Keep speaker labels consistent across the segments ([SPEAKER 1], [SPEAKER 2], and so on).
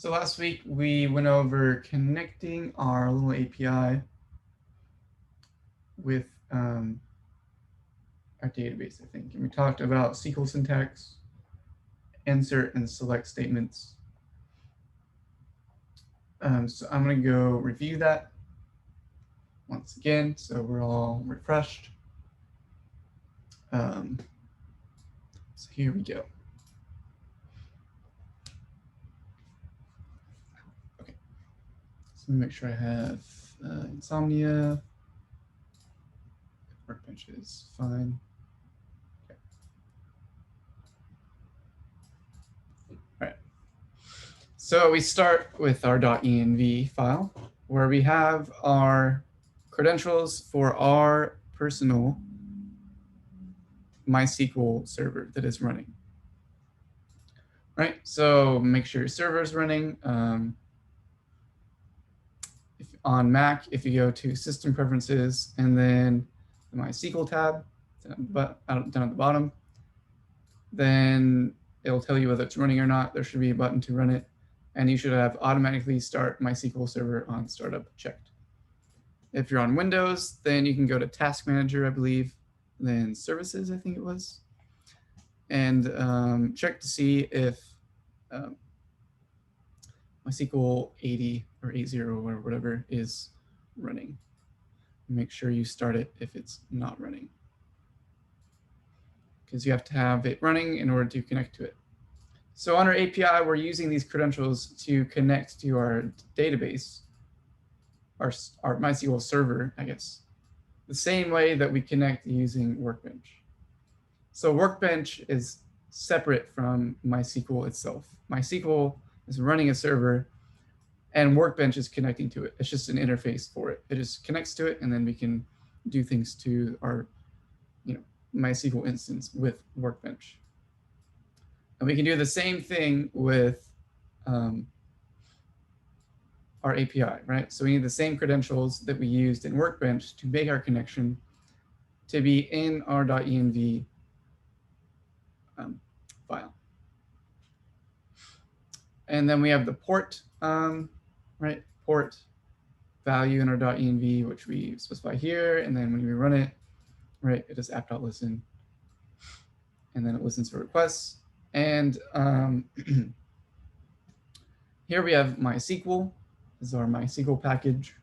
[SPEAKER 1] So last week we went over connecting our little API with our database, I think. And we talked about SQL syntax, insert and select statements. So I'm going to go review that once again, so we're all refreshed. So here we go. Okay, so let me make sure I have insomnia. Workbench is fine. Okay. All right. So we start with our .env file, where we have our credentials for our personal MySQL server that is running. Right, so make sure your server is running. If on Mac, if you go to System Preferences and then the MySQL tab down at the bottom, then it'll tell you whether it's running or not. There should be a button to run it, and you should have automatically start MySQL server on startup checked. If you're on Windows, then you can go to Task Manager, I believe, then Services, I think it was, and check to see if MySQL 80 or 80 or whatever is running. Make sure you start it if it's not running, because you have to have it running in order to connect to it. So on our API, we're using these credentials to connect to our database, our MySQL server, I guess, the same way that we connect using Workbench. So Workbench is separate from MySQL itself. MySQL is running a server, and Workbench is connecting to it. It's just an interface for it. It just connects to it, and then we can do things to our MySQL instance with Workbench. And we can do the same thing with our API, right? So we need the same credentials that we used in Workbench to make our connection to be in our .env file. And then we have the port, right? Port value in our .env, which we specify here. And then when we run it, right, it is app.listen. And then it listens for requests. And here we have MySQL. This is our MySQL package.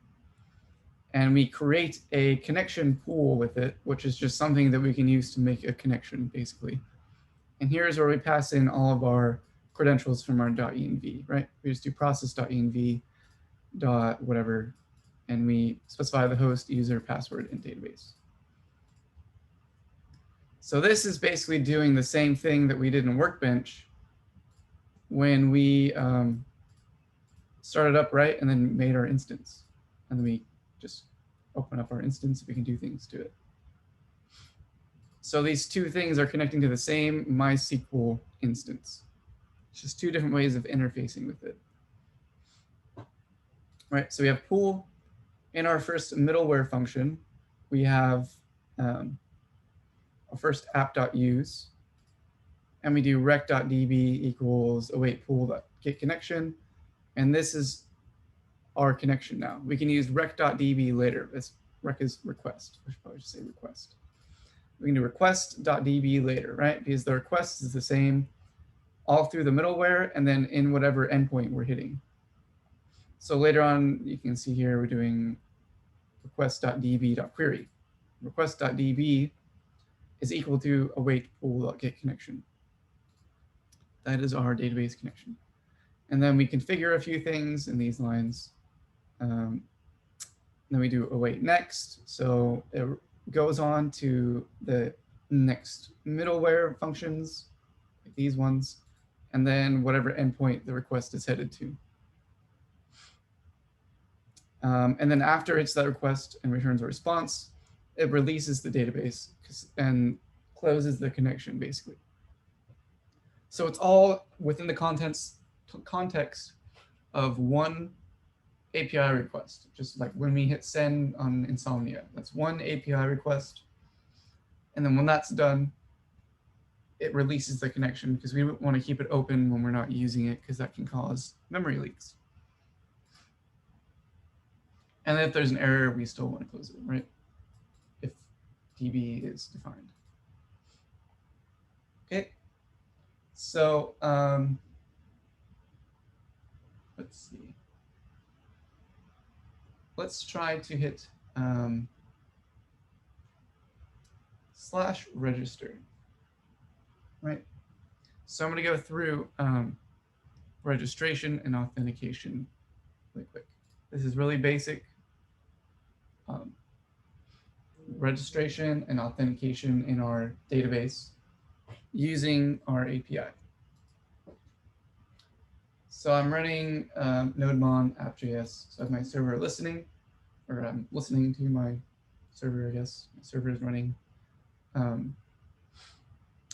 [SPEAKER 1] And we create a connection pool with it, which is just something that we can use to make a connection, basically. And here's where we pass in all of our credentials from our .env, right? We just do process.env dot whatever, and we specify the host, user, password, and database. So this is basically doing the same thing that we did in Workbench when we started up, right, and then made our instance. And then we just open up our instance, we can do things to it. So these two things are connecting to the same MySQL instance. It's just two different ways of interfacing with it. Right, so we have pool. In our first middleware function, we have our first app.use, and we do rec.db equals await pool.get connection, and this is our connection now. We can use rec.db later. This rec is request. I should probably just say request. We can do request.db later, right? Because the request is the same all through the middleware and then in whatever endpoint we're hitting. So later on, you can see here we're doing request.db.query. Request.db is equal to await pool.get connection. That is our database connection. And then we configure a few things in these lines. Then we do await next. So it goes on to the next middleware functions, like these ones, and then whatever endpoint the request is headed to. And then after it's that request and returns a response, it releases the database and closes the connection, basically. So it's all within the context of one API request, just like when we hit send on Insomnia. That's one API request. And then when that's done, it releases the connection because we want to keep it open when we're not using it because that can cause memory leaks. And then if there's an error, we still want to close it, right? If DB is defined. Okay. So let's see. Let's try to hit /register, right? So I'm going to go through registration and authentication really quick. This is really basic. Registration and authentication in our database using our API. So I'm running nodemon app.js. So I have my server listening, or I'm listening to my server, I guess. My server is running.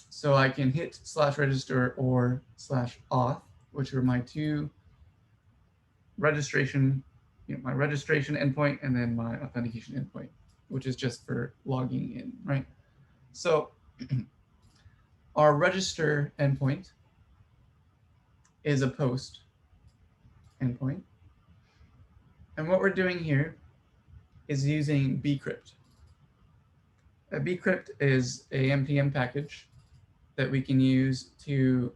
[SPEAKER 1] So I can hit /register or /auth, which are my two registration, my registration endpoint and then my authentication endpoint, which is just for logging in, right? So our register endpoint is a post endpoint. And what we're doing here is using bcrypt. A bcrypt is a npm package that we can use to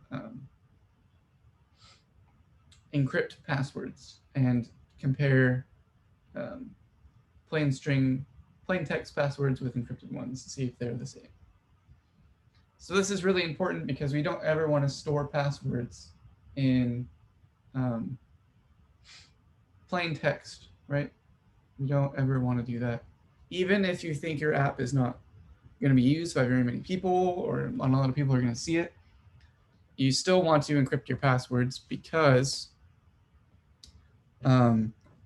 [SPEAKER 1] encrypt passwords and compare plain text passwords with encrypted ones to see if they're the same. So this is really important because we don't ever want to store passwords in plain text, right? We don't ever want to do that. Even if you think your app is not going to be used by very many people or not a lot of people are going to see it, you still want to encrypt your passwords because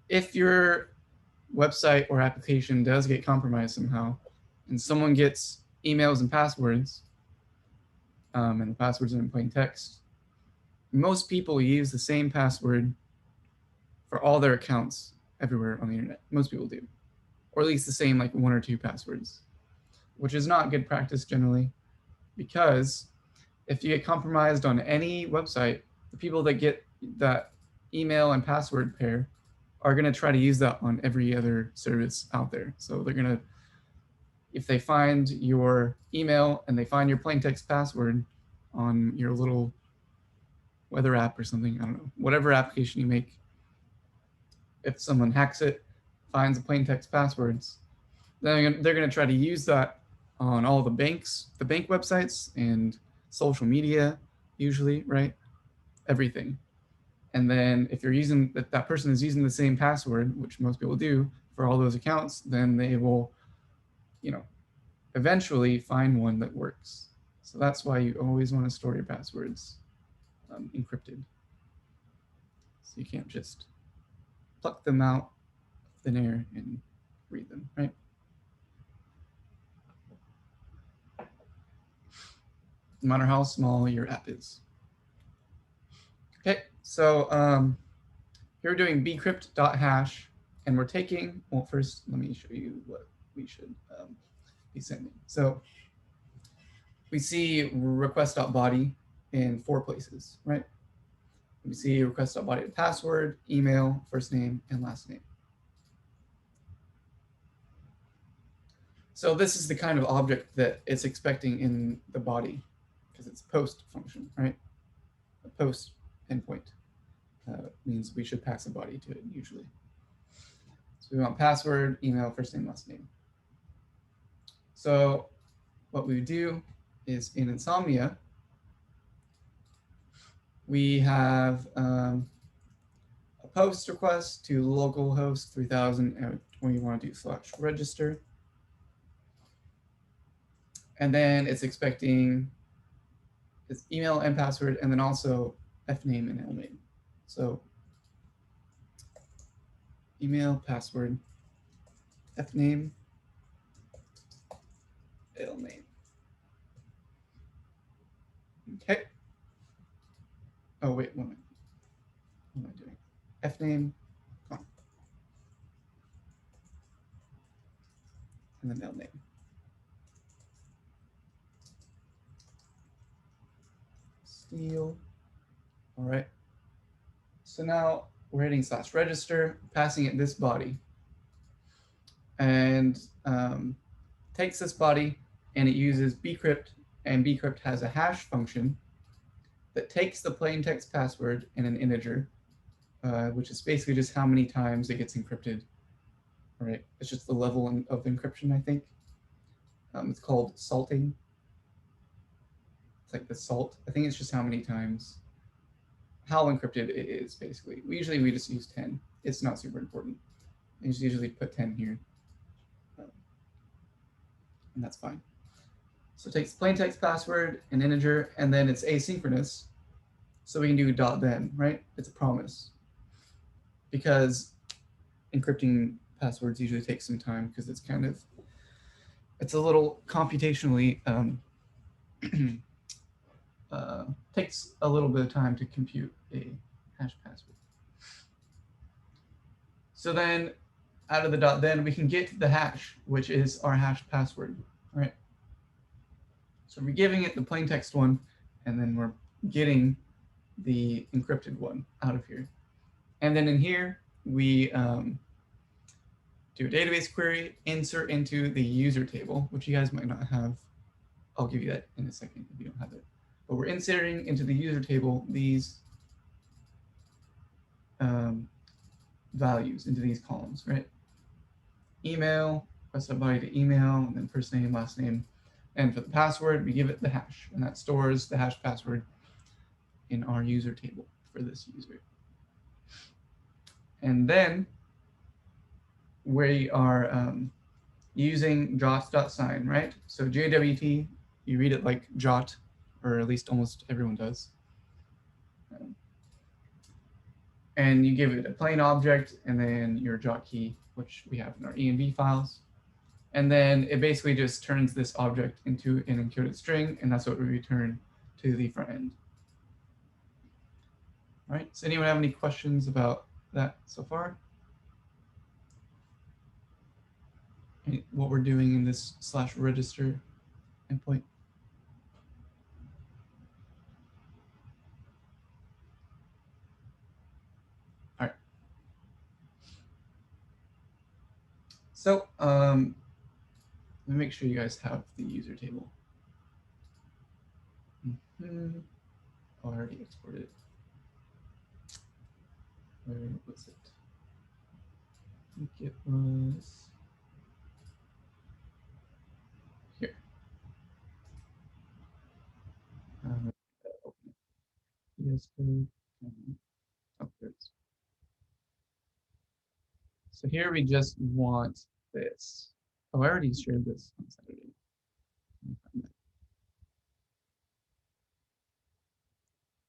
[SPEAKER 1] if your website or application does get compromised somehow and someone gets emails and passwords, and the passwords are in plain text, most people use the same password for all their accounts everywhere on the internet. Most people do, or at least the same like 1 or 2 passwords, which is not good practice generally, because if you get compromised on any website, the people that get that email and password pair are going to try to use that on every other service out there. So they're going to, if they find your email and they find your plain text password on your little weather app or something, I don't know, whatever application you make, if someone hacks it, finds the plain text passwords, then they're going to try to use that on all the bank websites and social media, usually, right? Everything. And then if you're using that person is using the same password, which most people do for all those accounts, then they will, eventually find one that works. So that's why you always want to store your passwords encrypted. So you can't just pluck them out of thin air and read them, right? No matter how small your app is. Okay, so here we're doing bcrypt.hash, and we're taking, well, first let me show you what we should be sending. So we see request.body in 4 places, right? We see request.body password, email, first name, and last name. So this is the kind of object that it's expecting in the body because it's a post function, right? A post endpoint means we should pass a body to it usually. So we want password, email, first name, last name. So what we do is in Insomnia, we have a post request to localhost 3000, and we want to do /register. And then it's expecting its email and password, and then also fname and lname. So email, password, fname, lname. Okay. Oh wait, what am I doing? Fname, and then lname. Steele. All right. So now we're hitting /register, passing it this body, and takes this body and it uses bcrypt, and bcrypt has a hash function that takes the plain text password in an integer, which is basically just how many times it gets encrypted. All right, it's just the level of encryption, I think. It's called salting. It's like the salt. I think it's just how many times, how encrypted it is, basically. We just use 10. It's not super important. I just usually put 10 here. And that's fine. So it takes plain text password, an integer, and then it's asynchronous. So we can do .then, right? It's a promise. Because encrypting passwords usually takes some time because it's kind of, it's a little computationally, takes a little bit of time to compute a hash password. So then out of the .then we can get the hash, which is our hash password, right? So we're giving it the plain text one, and then we're getting the encrypted one out of here. And then in here, we do a database query, insert into the user table, which you guys might not have. I'll give you that in a second if you don't have it. But we're inserting into the user table these values into these columns, right? Email, request body to email, and then first name, last name. And for the password, we give it the hash, and that stores the hash password in our user table for this user. And then we are using jot.sign, right? So JWT, you read it like jot, or at least almost everyone does. And you give it a plain object and then your jot key, which we have in our env files. And then it basically just turns this object into an encoded string, and that's what we return to the front end. All right, does anyone have any questions about that so far? What we're doing in this /register endpoint? All right. So let me make sure you guys have the user table. Oh, I already exported it. Where was it? I think it was here. Yes, code. Oh, there it is. So here we just want this. Oh, I already shared this on Saturday.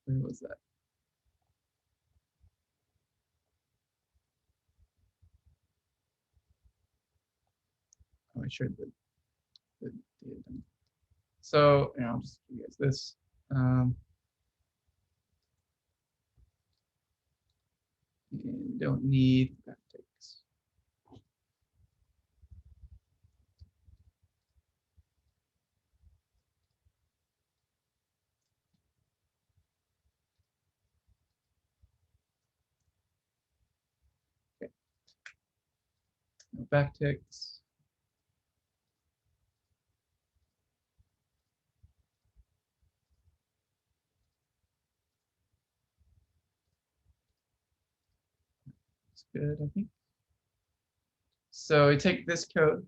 [SPEAKER 1] Where was that? Oh, I shared the data. So I'll just give you guys this. And don't need backticks. Okay. No backticks. It's good, I think. So we take this code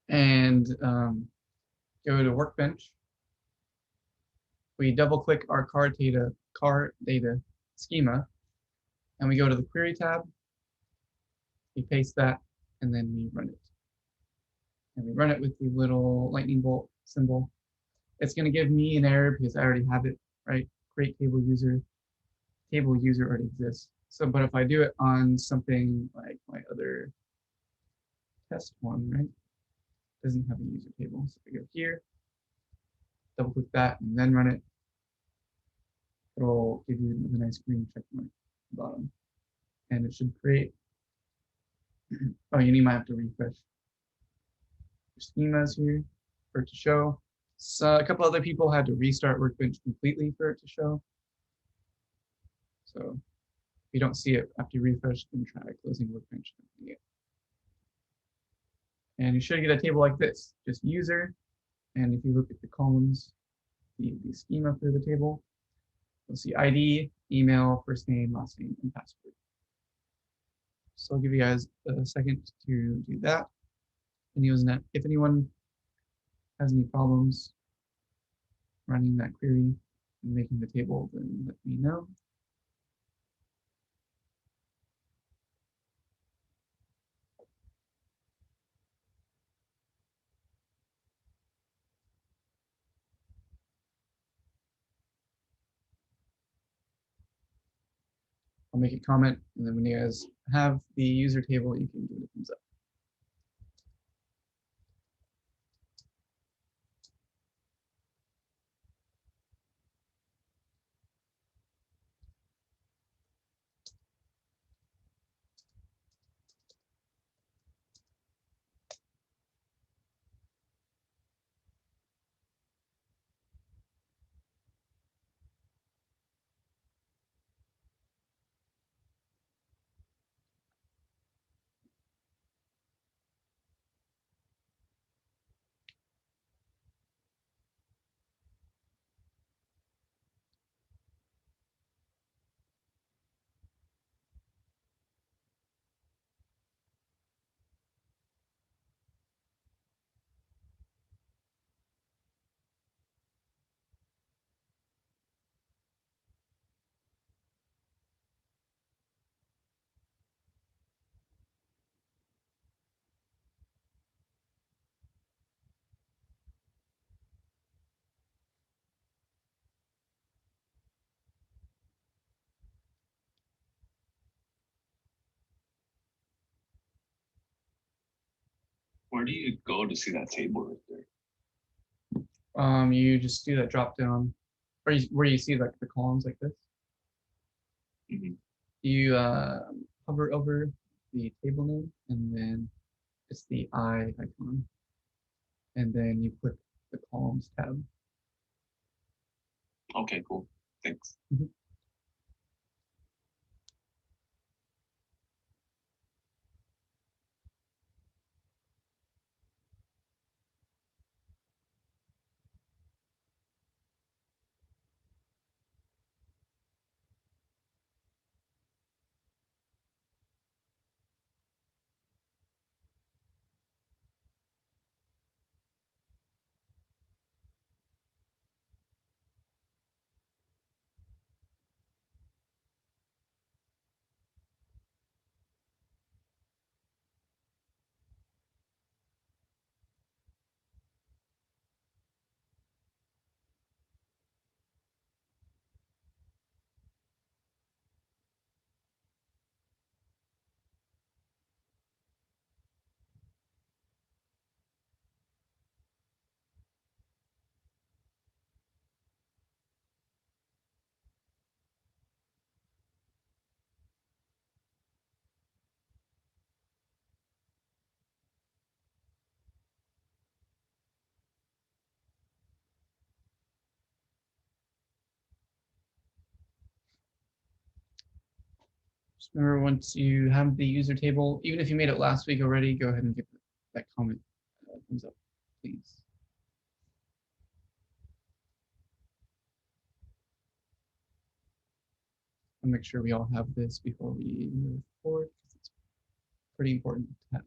[SPEAKER 1] and go to Workbench. We double click our car data schema, and we go to the query tab. We paste that, and then we run it. And we run it with the little lightning bolt symbol. It's going to give me an error because I already have it, right? Create table user. Table user already exists. So, but if I do it on something like my other test one, right? It doesn't have a user table. So I go here, double click that, and then run it. It'll give you the nice green check mark at the bottom. And it should create. Oh, you might have to refresh your schemas here for it to show. So a couple other people had to restart Workbench completely for it to show. So if you don't see it after you refresh, then try closing Workbench. And you should get a table like this, just user. And if you look at the columns, the schema for the table, you'll see ID, email, first name, last name, and password. So I'll give you guys a second to do that. And if anyone has any problems running that query and making the table, then let me know. I'll make a comment, and then when you guys have the user table, you can give it a thumbs up.
[SPEAKER 2] Where do you go to see that table right there?
[SPEAKER 1] You just do that drop down, or where you see like the columns like this.
[SPEAKER 2] Mm-hmm.
[SPEAKER 1] You hover over the table name, and then it's the eye icon, and then you click the columns tab.
[SPEAKER 2] Okay, cool. Thanks.
[SPEAKER 1] Mm-hmm. Just remember, once you have the user table, even if you made it last week already, go ahead and give that comment thumbs up, please. I'll make sure we all have this before we move forward, because it's pretty important to have.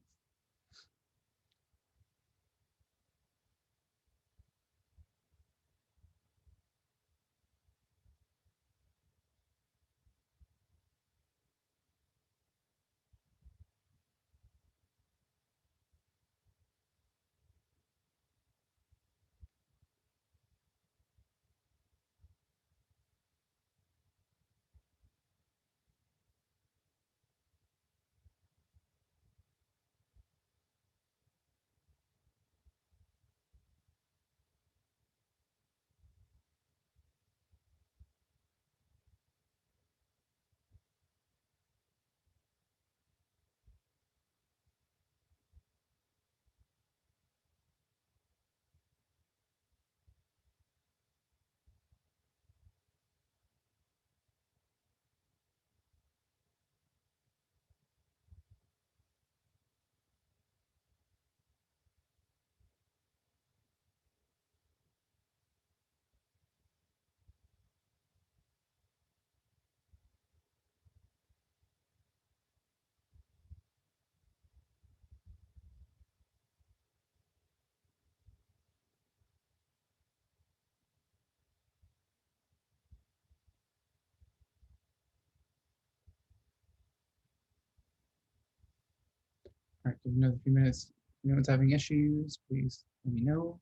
[SPEAKER 1] All right, give another few minutes. If anyone's having issues, please let me know.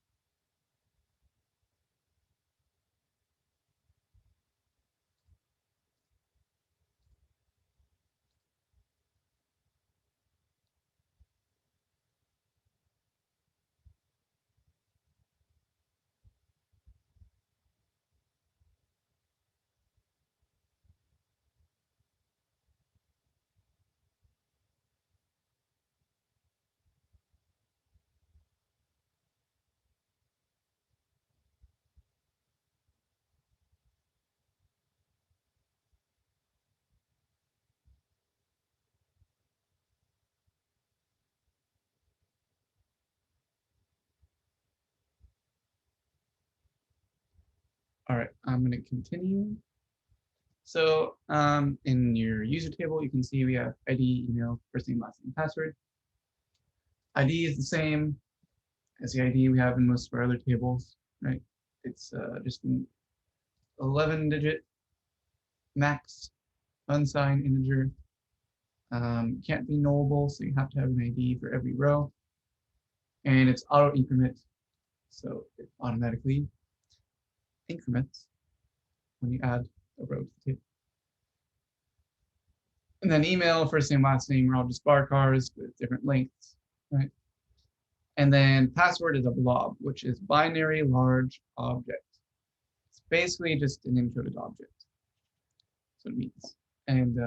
[SPEAKER 1] All right, I'm going to continue. So in your user table, you can see we have ID, email, first name, last name, password. ID is the same as the ID we have in most of our other tables, right? It's just an 11-digit max unsigned integer. Can't be nullable, so you have to have an ID for every row. And it's auto increment, so it automatically increments when you add a row to the table. And then email, first name, last name are all just varchars with different lengths, right? And then password is a blob, which is binary large object. It's basically just an encoded object. That's what it means. And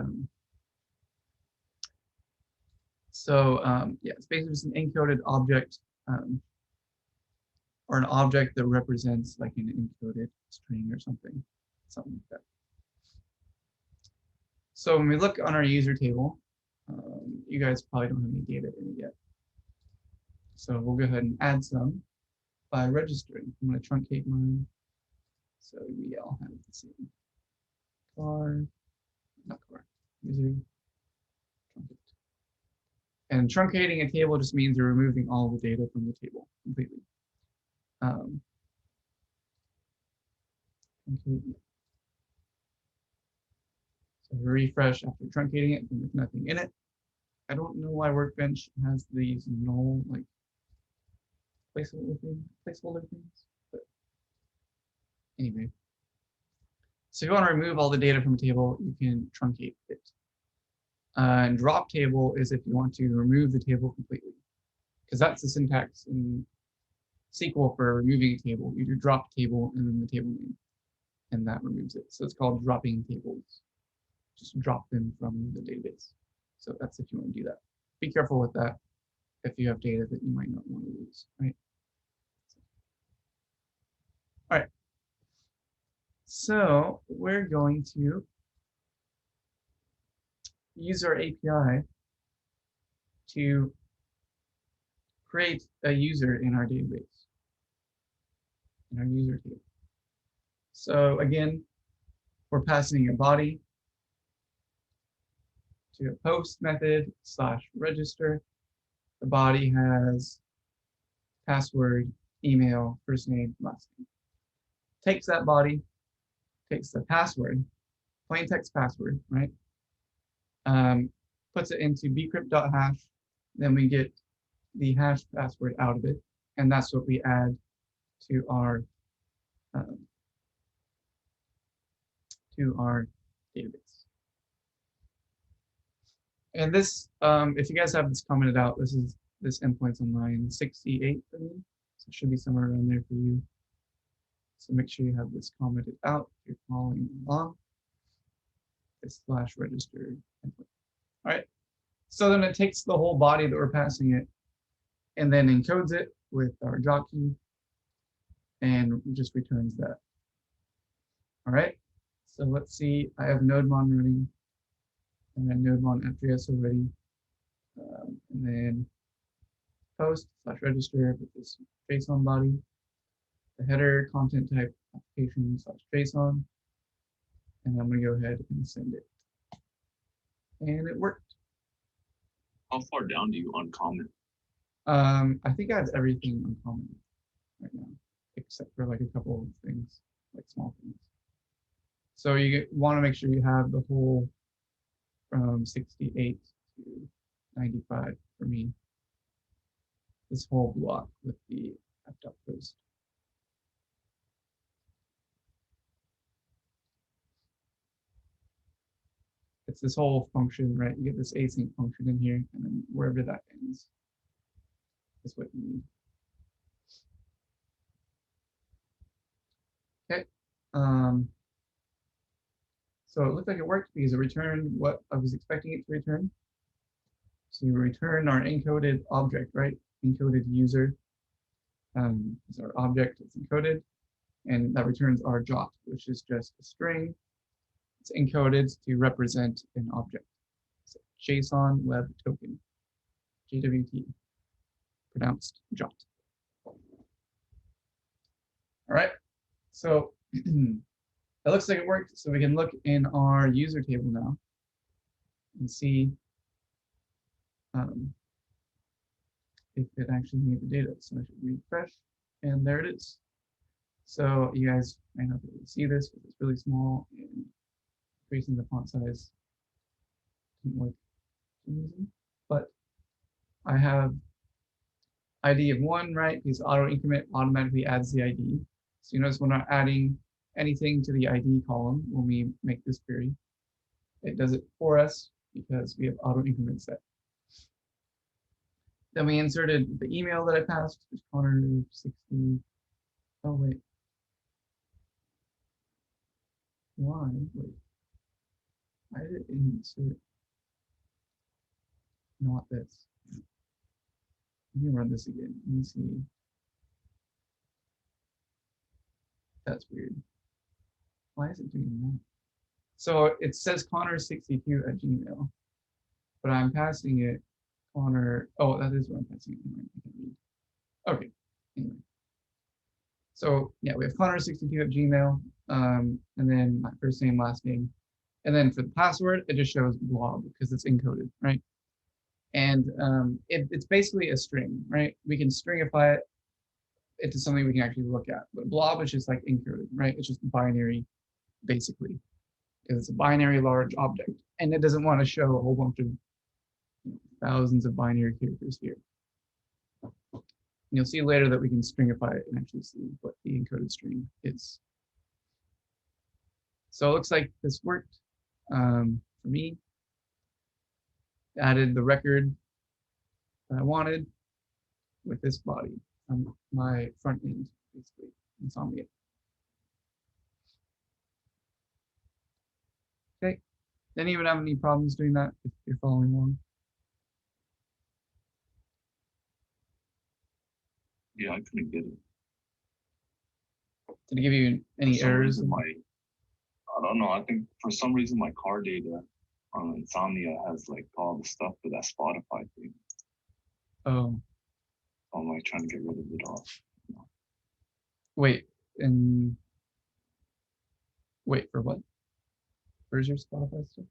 [SPEAKER 1] yeah, it's basically just an encoded object or an object that represents like an encoded string or something like that. So when we look on our user table, you guys probably don't have any data in it yet. So we'll go ahead and add some by registering. I'm going to truncate mine. So we all have the same user, truncate. And truncating a table just means you're removing all the data from the table completely. So refresh after truncating it, and there's nothing in it. I don't know why Workbench has these null like placeholder things, but anyway. So if you want to remove all the data from a table, you can truncate it. And drop table is if you want to remove the table completely, because that's the syntax in SQL for removing a table. You do drop table and then the table name, and that removes it. So it's called dropping tables. Just drop them from the database. So that's if you want to do that. Be careful with that if you have data that you might not want to lose, right? All right. So we're going to use our API to create a user in our database, in our user table. So again, we're passing a body to a post method /register. The body has password, email, first name, last name. Takes that body, takes the password, plain text password, right? Puts it into bcrypt.hash. Then we get the hash password out of it, and that's what we add to our database. And this, if you guys have this commented out, this endpoint's on line 68 for me, so it should be somewhere around there for you. So make sure you have this commented out if you're following along. This /register endpoint. All right. So then it takes the whole body that we're passing it and then encodes it with our job key and just returns that. All right. So let's see. I have nodemon running and then nodemon after already. And then post /register with this JSON body, the header content type application /JSON, and I'm going to go ahead and send it. And it worked.
[SPEAKER 2] How far down do you uncomment?
[SPEAKER 1] I think I have everything uncommon right now, except for like a couple of things, like small things. So you want to make sure you have the whole from 68 to 95 for me. this whole block with the app.post. It's this whole function, right? You get this async function in here, and then wherever that ends is what you need. Okay. So it looked like it worked because it returned what I was expecting it to return. So you return our encoded object, right? Encoded user is our object that's encoded, and that returns our jot, which is just a string. It's encoded to represent an object. So JSON Web Token, JWT, pronounced jot. All right, so it looks like it worked. So we can look in our user table now and see if it actually made the data. So I should refresh, and there it is. So you guys might not be able to see this because it's really small, and increasing the font size didn't work for some reason. But I have ID of 1, right? Because auto increment automatically adds the ID. So you notice we're not adding anything to the ID column when we make this query. It does it for us because we have auto increment set. Then we inserted the email that I passed, which is Connor60. Oh, wait. Why? Wait. Why did it insert not this? Let me run this again. Let me see. That's weird. Why is it doing that? So it says Connor62 at Gmail, but I'm passing it Connor. Oh, that is what I'm passing it. Okay. Anyway. So yeah, we have Connor62 at Gmail, and then my first name, last name. And then for the password, it just shows blob because it's encoded, right? And it's basically a string, right? We can stringify it into something we can actually look at. But blob is just like encoded, right? It's just binary, basically, because it's a binary large object. And it doesn't want to show a whole bunch of thousands of binary characters here. And you'll see later that we can stringify it and actually see what the encoded string is. So it looks like this worked for me. Added the record that I wanted with this body on my front end, basically, Insomnia. Okay. Anyone have any problems doing that if you're following along?
[SPEAKER 2] Yeah, I couldn't get it.
[SPEAKER 1] Did it give you any errors?
[SPEAKER 2] I don't know. I think for some reason my car data on Insomnia has like all the stuff for that Spotify thing.
[SPEAKER 1] Oh.
[SPEAKER 2] I'm like trying to get rid of it all.
[SPEAKER 1] Wait, wait for what? Where's your Spotify stuff?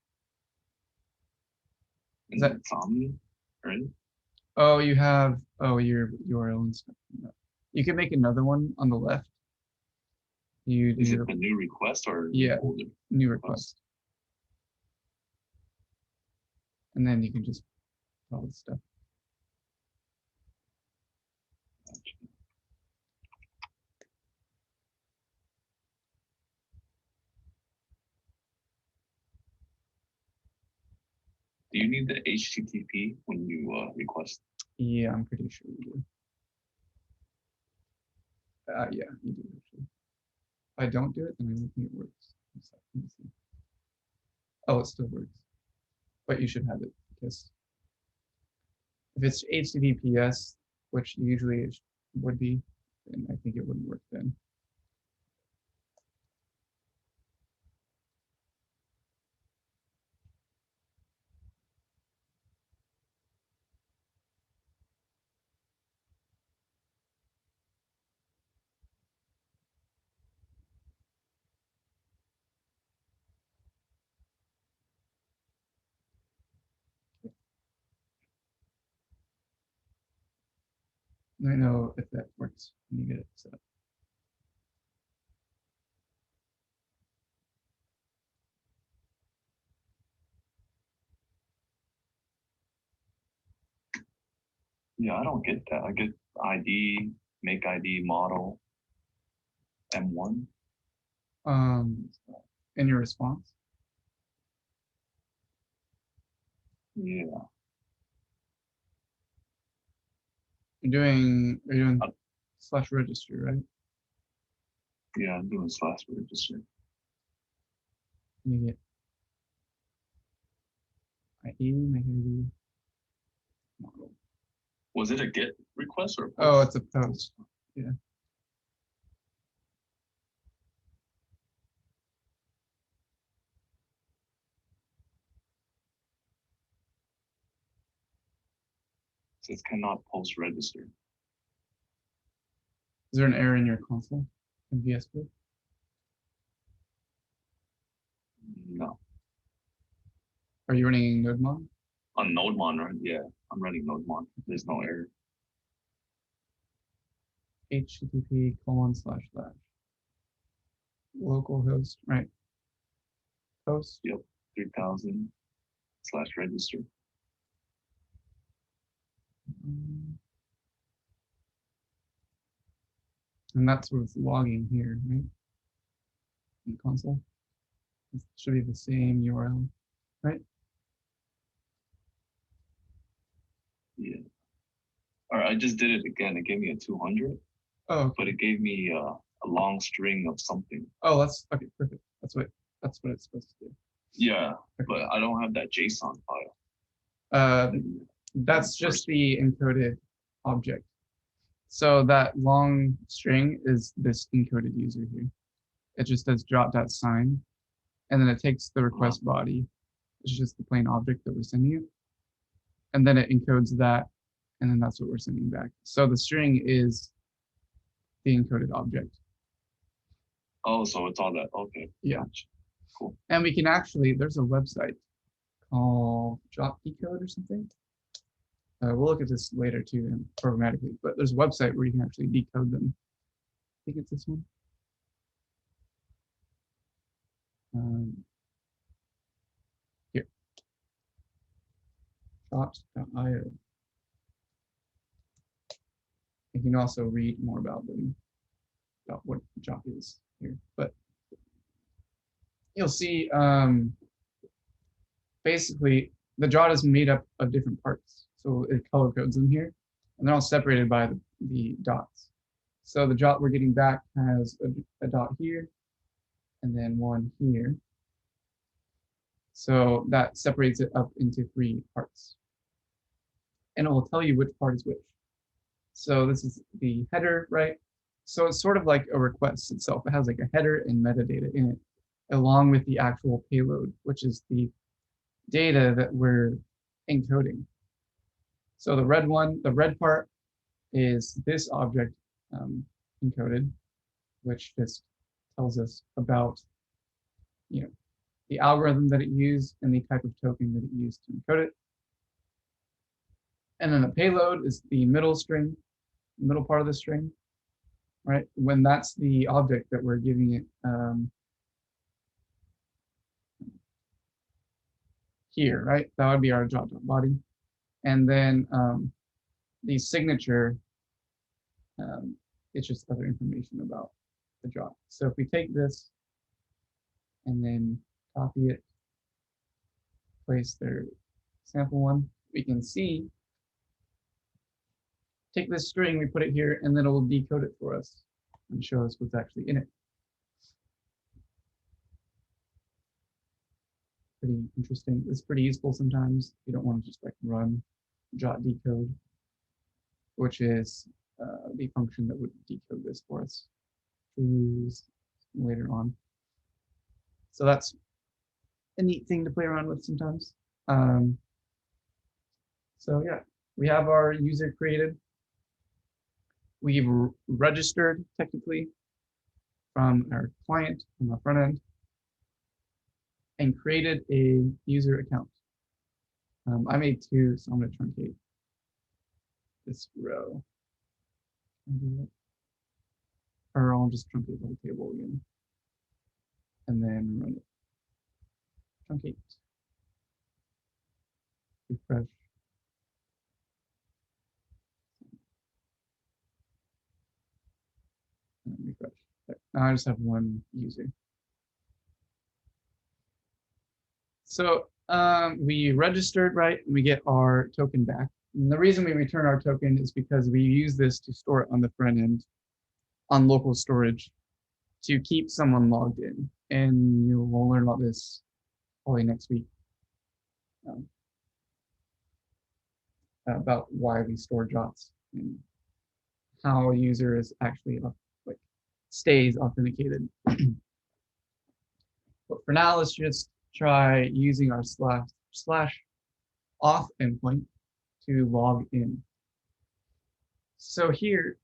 [SPEAKER 2] Is that Insomnia, right?
[SPEAKER 1] Oh, you have your URL and stuff. You can make another one on the left.
[SPEAKER 2] Is it the new request or
[SPEAKER 1] yeah,
[SPEAKER 2] older
[SPEAKER 1] new request? And then you can just put all this stuff.
[SPEAKER 2] Do you need the HTTP when you request?
[SPEAKER 1] Yeah, I'm pretty sure you do. Yeah, you do actually. If I don't do it, then I don't think it works. Let me see. Oh, it still works. But you should have it because if it's HTTPS, which usually it would be, then I think it wouldn't work then. Let me know if that works when you get it set up.
[SPEAKER 2] Yeah, I don't get that. I get ID, make ID model, M1.
[SPEAKER 1] In your response.
[SPEAKER 2] Yeah.
[SPEAKER 1] You're doing slash register, right?
[SPEAKER 2] Yeah, I'm doing slash register.
[SPEAKER 1] You get ID, make ID model.
[SPEAKER 2] Was it a get request or a post?
[SPEAKER 1] Oh, it's a post. Yeah.
[SPEAKER 2] It says cannot post register.
[SPEAKER 1] Is there an error in your console in VS Code?
[SPEAKER 2] No.
[SPEAKER 1] Are you running NodeMon?
[SPEAKER 2] On NodeMon, right? Yeah, I'm running NodeMon. There's no error.
[SPEAKER 1] HTTP:// localhost, right? Post.
[SPEAKER 2] Yep, 3000 / register.
[SPEAKER 1] And that's what's logging here, right? In the console. It should be the same URL, right?
[SPEAKER 2] Yeah. All right, I just did it again. It gave me a 200.
[SPEAKER 1] Oh, okay.
[SPEAKER 2] But it gave me a long string of something.
[SPEAKER 1] Oh, that's okay, perfect. That's what it's supposed to do.
[SPEAKER 2] Yeah,
[SPEAKER 1] okay.
[SPEAKER 2] But I don't have that JSON file.
[SPEAKER 1] That's just the encoded object. So that long string is this encoded user here. It just does drop.sign, and then it takes the request body, which is just the plain object that we're sending it, and then it encodes that, and then that's what we're sending back. So the string is the encoded object.
[SPEAKER 2] Oh, so it's all that. Okay.
[SPEAKER 1] Yeah.
[SPEAKER 2] Gotcha. Cool.
[SPEAKER 1] And we can actually, there's a website called Drop Decode or something. We'll look at this later too, and programmatically, but there's a website where you can actually decode them. I think it's this one. Here. Drops.io. You can also read more about them, about what Jot is here. But you'll see, basically, the Jot is made up of different parts. So it color codes them here, and they're all separated by the dots. So the Jot we're getting back has a dot here, and then one here. So that separates it up into 3 parts. And it will tell you which part is which. So this is the header, right? So it's sort of like a request itself. It has like a header and metadata in it, along with the actual payload, which is the data that we're encoding. So the red one, the red part is this object encoded, which just tells us about, the algorithm that it used and the type of token that it used to encode it. And then the payload is the middle string, middle part of the string, right? When that's the object that we're giving it here, right? That would be our Jot.body. And then the signature, it's just other information about the Jot. So if we take this and then copy it, place their sample one, we can see, take this string, we put it here, and then it will decode it for us and show us what's actually in it. Pretty interesting. It's pretty useful sometimes. You don't want to just like run Jot decode, which is the function that would decode this for us to use later on. So that's a neat thing to play around with sometimes. So yeah, we have our user created. We've registered technically from our client, from our front end, and created a user account. I made 2, so I'm going to truncate this row. Or I'll just truncate the whole table again. And then run it. Truncate. Refresh. refresh. Now I just have one user. So we registered, right? And we get our token back. And the reason we return our token is because we use this to store it on the front end on local storage to keep someone logged in. And we'll learn about this probably next week. About why we store JOTs and how a user is actually stays authenticated. But for now, let's just try using our slash auth endpoint to log in. So here,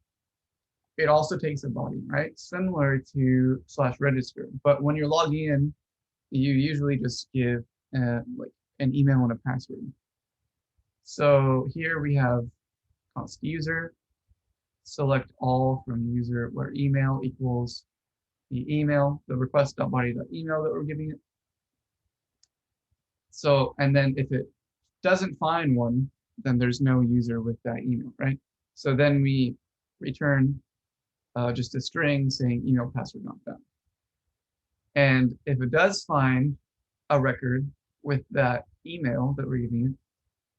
[SPEAKER 1] it also takes a body, right? Similar to slash register. But when you're logging in, you usually just give like an email and a password. So here we have const user, select all from user where email equals the email, the request.body.email that we're giving it. So, and then if it doesn't find one, then there's no user with that email, right? So then we return just a string saying email password not found. And if it does find a record with that email that we're giving it,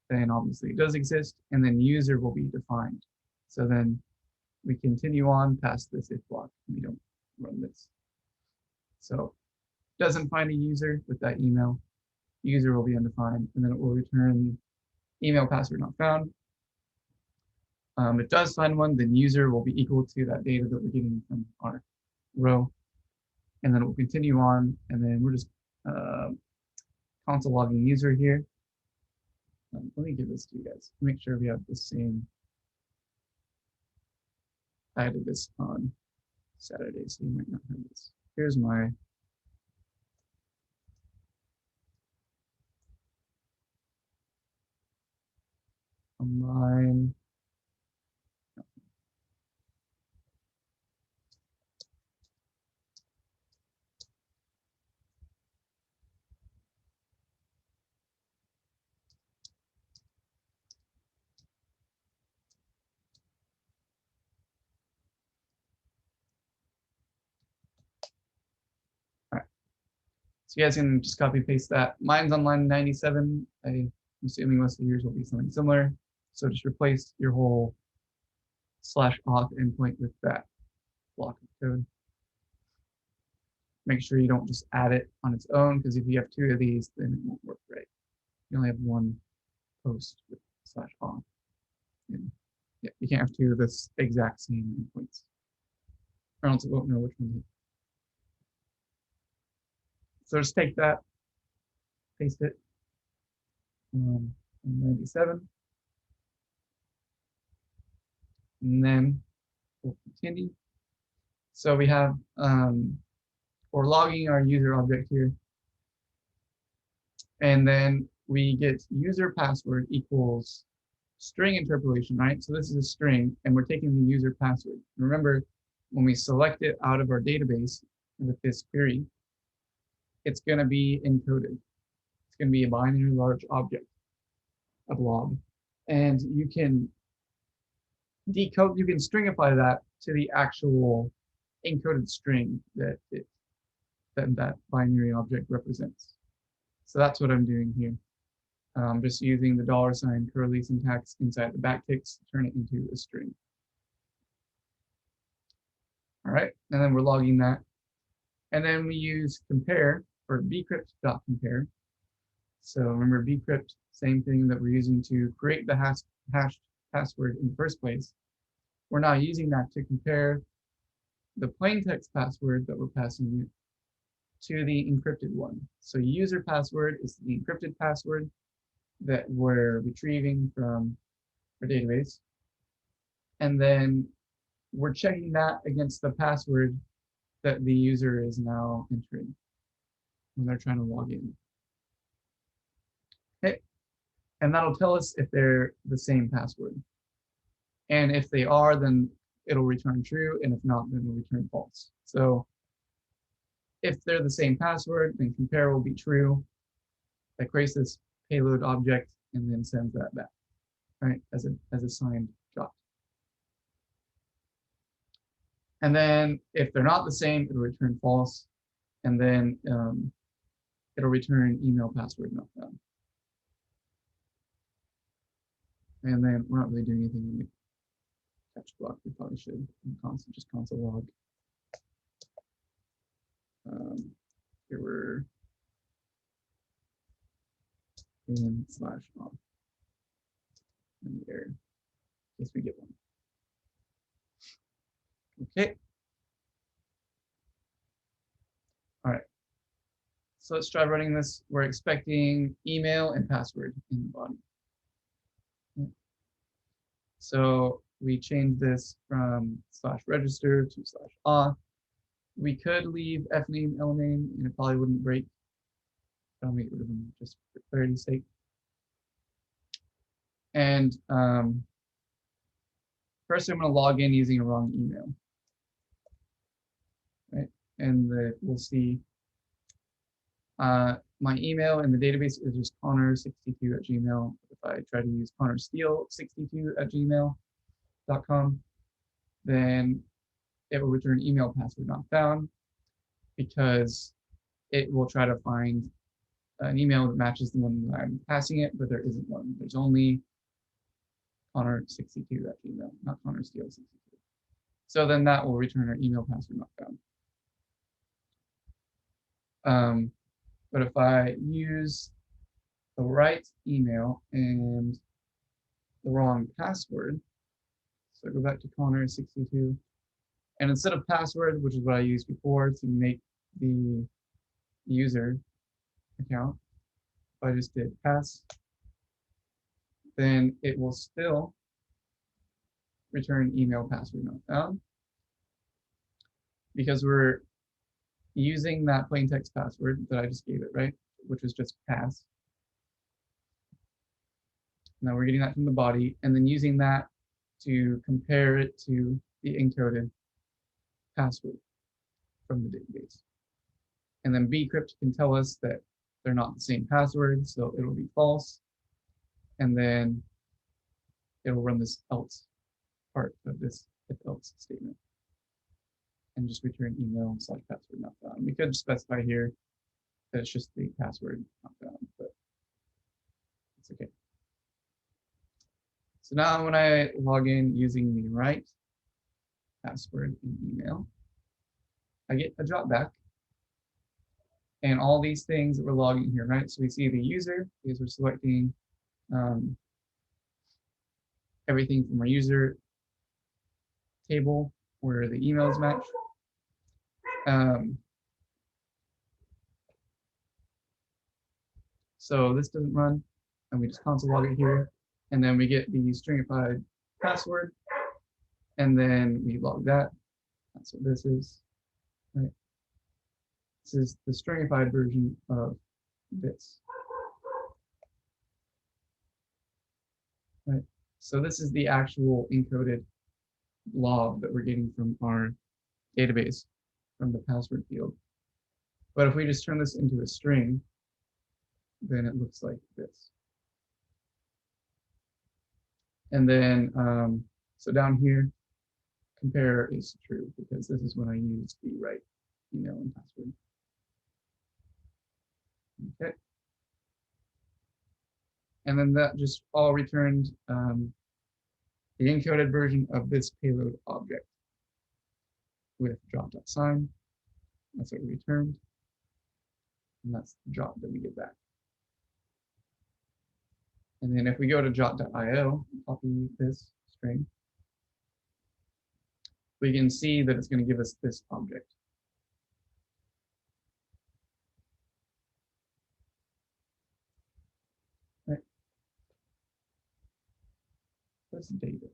[SPEAKER 1] then obviously it does exist, and then user will be defined. So then we continue on past this if block. We don't run this. So doesn't find a user with that email, user will be undefined, and then it will return email password not found. It does find one, then user will be equal to that data that we're getting from our row, and then it will continue on, and then we're just console logging user here. Let me give this to you guys to make sure we have the same. I added this on Saturday, so you might not have this. Here's my online. All right. So you guys can just copy paste that. Mine's on line 97. I'm assuming most of yours will be something similar. So just replace your whole slash auth endpoint with that block of code. Make sure you don't just add it on its own, because if you have two of these, then it won't work right. You only have one post with slash auth. And yeah, you can't have two of this exact same endpoints, or else it won't know which one to hit. So just take that, paste it on 97, and then we'll continue. So we have, we're logging our user object here, and then we get user password equals string interpolation, right? So this is a string, and we're taking the user password. Remember, when we select it out of our database with this query, it's going to be encoded. It's going to be a binary large object, a blob, and you can decode, you can stringify that to the actual encoded string that that binary object represents. So that's what I'm doing here. Just using the $ curly syntax inside the backticks to turn it into a string. All right, and then we're logging that. And then we use compare for bcrypt.compare. So remember bcrypt, same thing that we're using to create the hashed password in the first place. We're now using that to compare the plain text password that we're passing it to the encrypted one. So user password is the encrypted password that we're retrieving from our database. And then we're checking that against the password that the user is now entering when they're trying to log in. Okay. And that'll tell us if they're the same password. And if they are, then it'll return true, and if not, then it'll return false. So if they're the same password, then compare will be true. That creates this payload object and then sends that back, right, as a signed JOT. And then if they're not the same, it'll return false. And then it'll return email password not found. And then we're not really doing anything in the catch block. We probably should just console log. Here we're in /off and the error in case we get one. Okay. All right. So let's try running this. We're expecting email and password in the body. So we change this from /register to /auth. We could leave fname, lname, and it probably wouldn't break. I'll make rid of them just for clarity's sake. And first, I'm going to log in using a wrong email. Right, and we'll see my email in the database is just Connor62@gmail. If I try to use ConnorSteele62@gmail.com, then it will return email password not found because it will try to find an email that matches the one that I'm passing it, but there isn't one. There's only Connor62@gmail, not ConnorSteele62. So then that will return our email password not found. But if I use the right email and the wrong password, so I go back to Connor62, and instead of password, which is what I used before to make the user account, if I just did pass, then it will still return email password not found because we're using that plain text password that I just gave it, right? Which was just pass. Now we're getting that from the body and then using that to compare it to the encoded password from the database. And then bcrypt can tell us that they're not the same password, so it'll be false. And then it'll run this else part of this if else statement and just return email /password not found. We could specify here that it's just the password not found, but it's okay. So now when I log in using the right password in email, I get a drop back and all these things that we're logging here, right? So we see the user because we're selecting everything from our user table where the emails match. So this doesn't run, and we just console log it here, and then we get the stringified password, and then we log that. That's what this is, right? This is the stringified version of this, right? So this is the actual encoded log that we're getting from our database from the password field. But if we just turn this into a string, then it looks like this. And then, so down here, compare is true because this is when I use the right email and password. Okay. And then that just all returned the encoded version of this payload object with drop.sign. That's what we returned. And that's the drop that we get back. And then if we go to jot.io, copy this string, we can see that it's going to give us this object. Right. What's data?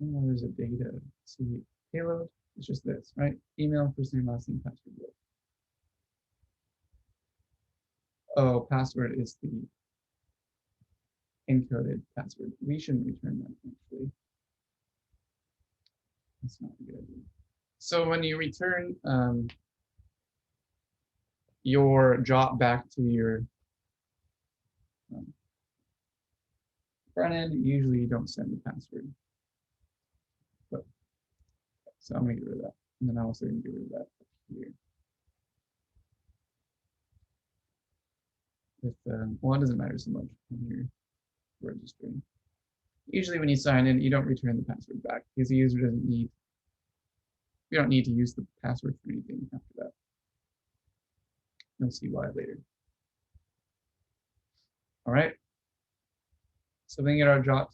[SPEAKER 1] Oh, there's a data. See, payload, it's just this, right? Email, first name, last name, password. Oh, password is the encoded password. We shouldn't return that, actually. That's not a good idea. So when you return your drop back to your front end, usually you don't send the password. But So I'm gonna get rid of that. And then I'm also gonna get rid of that up here. With well, it doesn't matter so much when you're registering. Usually when you sign in, you don't return the password back because the user doesn't need, you don't need to use the password for anything after that. You'll see why later. All right. So then get our jot,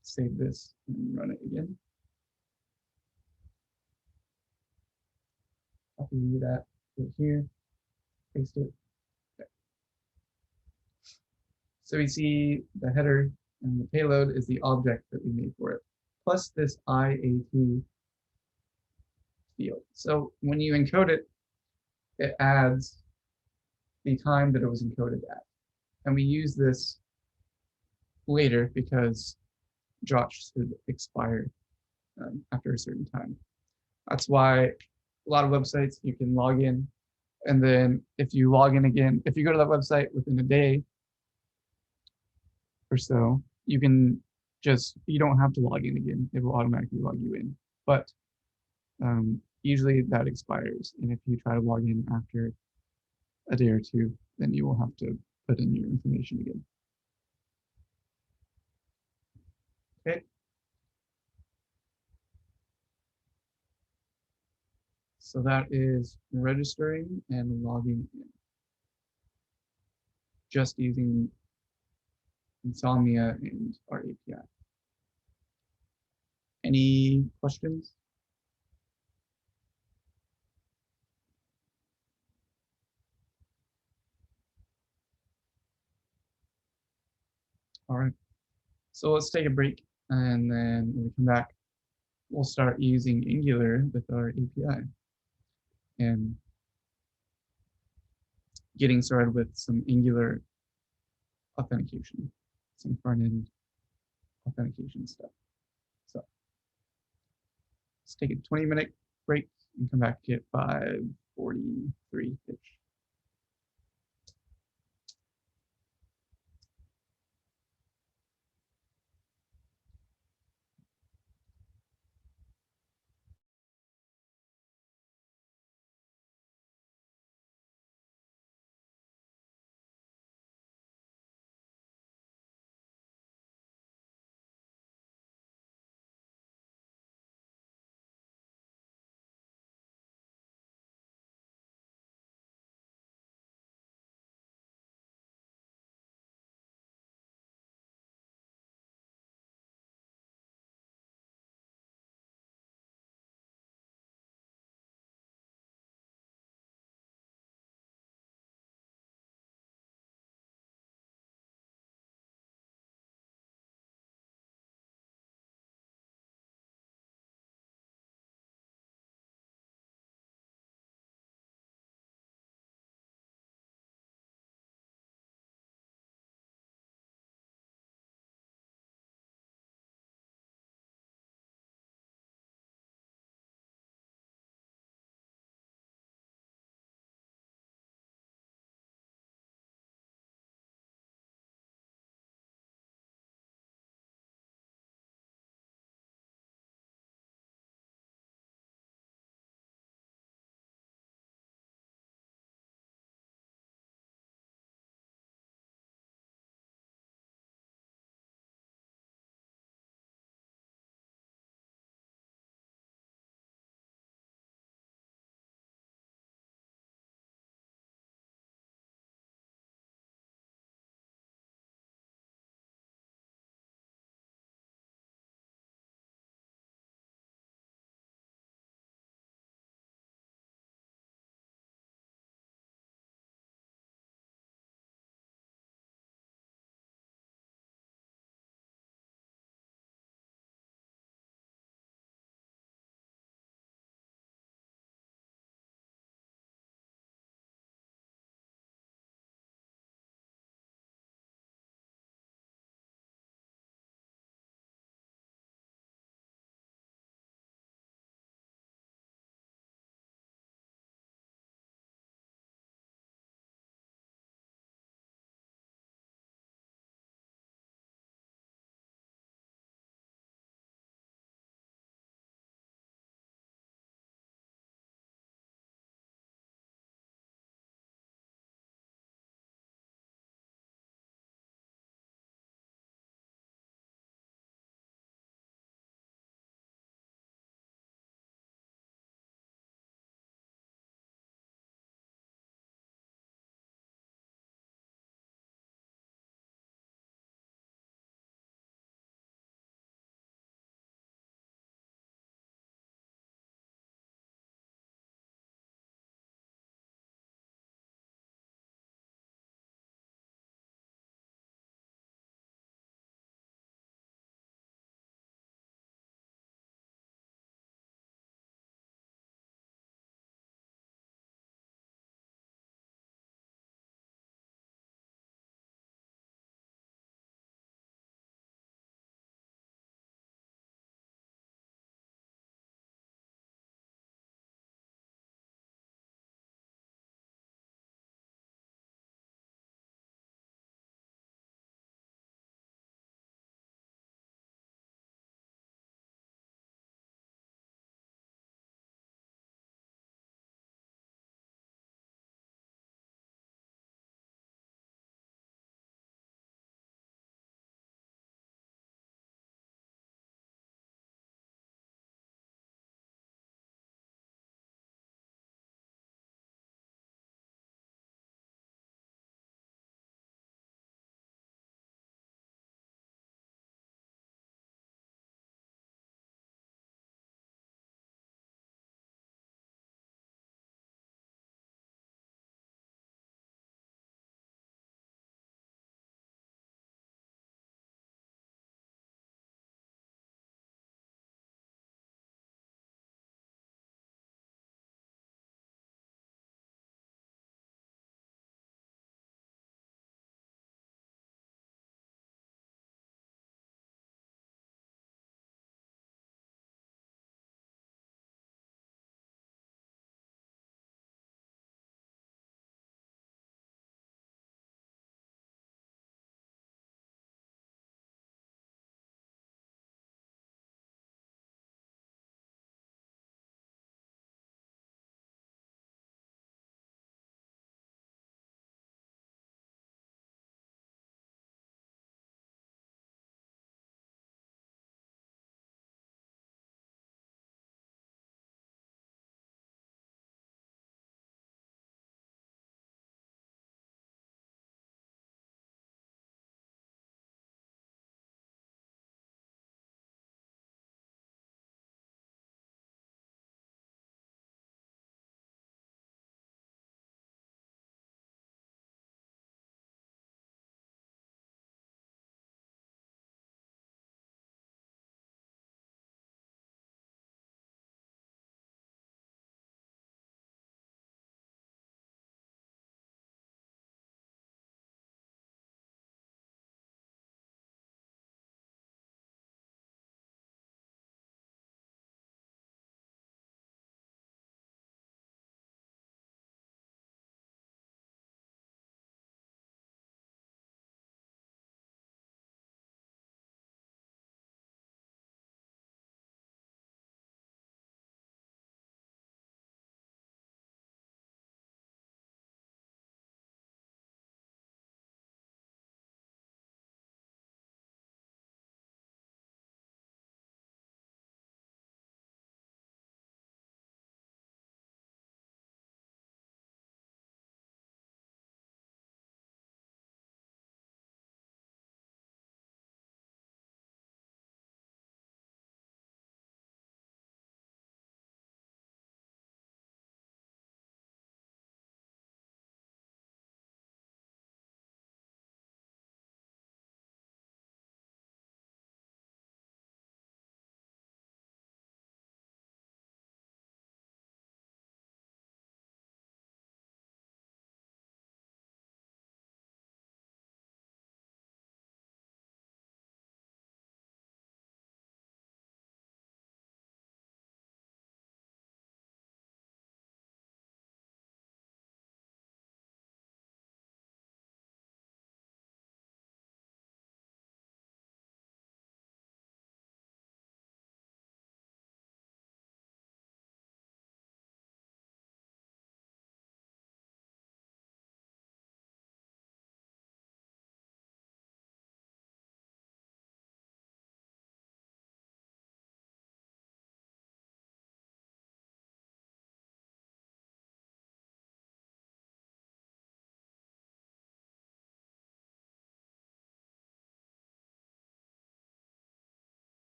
[SPEAKER 1] save this and run it again. Copy that, put it here, paste it. Okay. So we see the header and the payload is the object that we made for it, plus this IAT field. So when you encode it, it adds the time that it was encoded at. And we use this later because JOTs should expire after a certain time. That's why a lot of websites you can log in, and then if you log in again, if you go to that website within a day or so, you can just, you don't have to log in again. It will automatically log you in. But usually that expires. And if you try to log in after a day or two, then you will have to put in your information again. Okay. So that is registering and logging in. Just using Insomnia and our API. Any questions? All right. So let's take a break, and then when we come back, we'll start using Angular with our API and getting started with some Angular authentication, some front-end authentication stuff. So let's take a 20-minute break and come back at 5:43-ish.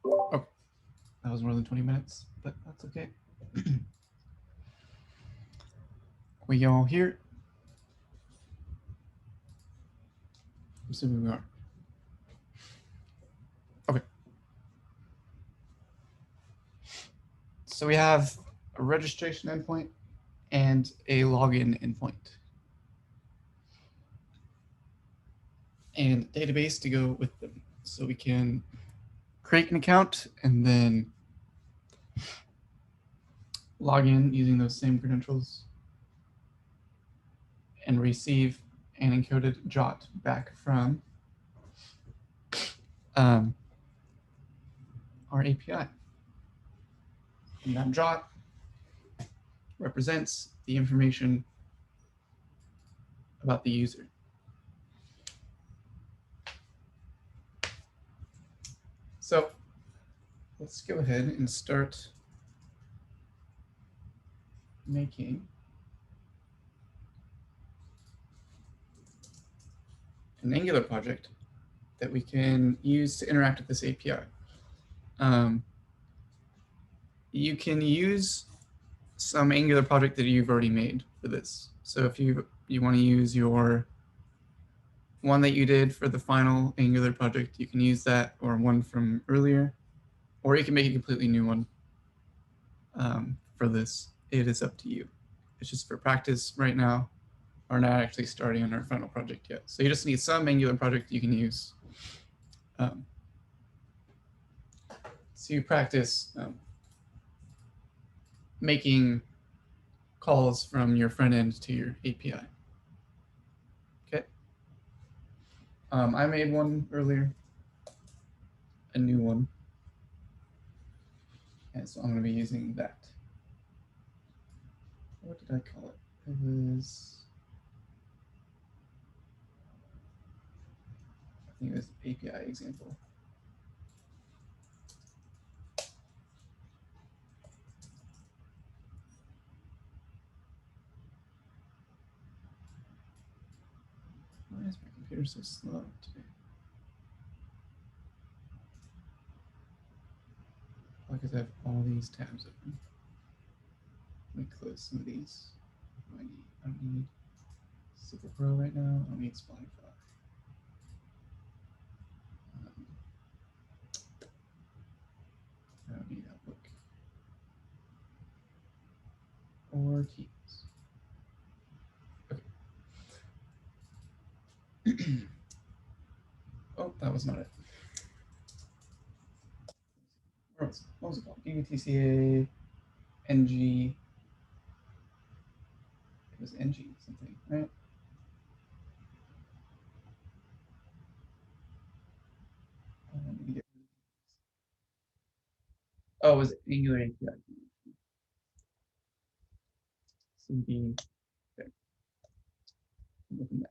[SPEAKER 1] Oh, that was more than 20 minutes, but that's okay. We all here? I'm assuming we are. Okay. So we have a registration endpoint and a login endpoint. And a database to go with them. So we can create an account and then log in using those same credentials and receive an encoded JOT back from our API. And that JOT represents the information about the user. So let's go ahead and start making an Angular project that we can use to interact with this API. You can use some Angular project that you've already made for this. So if you want to use your one that you did for the final Angular project, you can use that, or one from earlier, or you can make a completely new one for this. It is up to you. It's just for practice right now. We're not actually starting on our final project yet. So you just need some Angular project you can use to practice making calls from your front end to your API. Okay. I made one earlier, a new one. And so I'm going to be using that. What did I call it? It was, I think it was API example. Why is my computer so slow today? Because I have all these tabs open. Let me close some of these. I don't need Super Pro right now. I don't need Spotify. I don't need Outlook or Teams. Okay. Oh, that was not it. What was it called? DVTCA NG. It was NG something, right? Oh, it was Angular API. CD. Okay. Open that.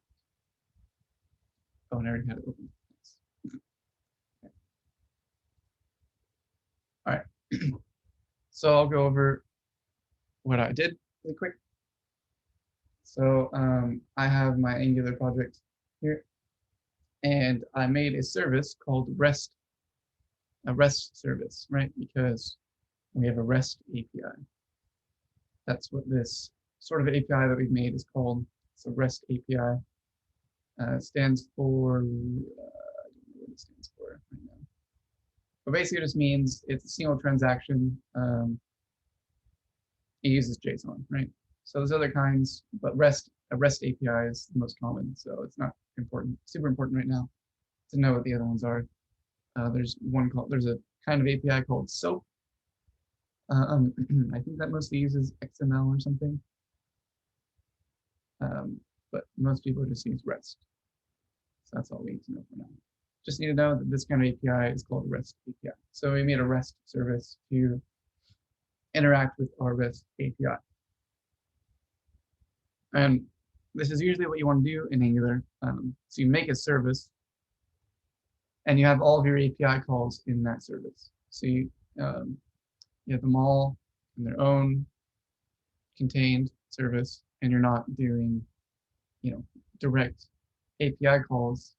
[SPEAKER 1] Oh, and I already had it open. Okay. All right. So I'll go over what I did really quick. So I have my Angular project here, and I made a service called REST, a REST service, right? Because we have a REST API. That's what this sort of API that we've made is called. It's a REST API. It stands for, I don't know what it stands for right now. But basically it just means it's a single transaction. It uses JSON, right? So there's other kinds, but a REST API is the most common. So it's not important, super important right now to know what the other ones are. There's a kind of API called SOAP. I think that mostly uses XML or something. But most people just use REST. So that's all we need to know for now. Just need to know that this kind of API is called a REST API. So we made a REST service to interact with our REST API. And this is usually what you want to do in Angular. So you make a service, and you have all of your API calls in that service. So you have them all in their own contained service, and you're not doing, direct API calls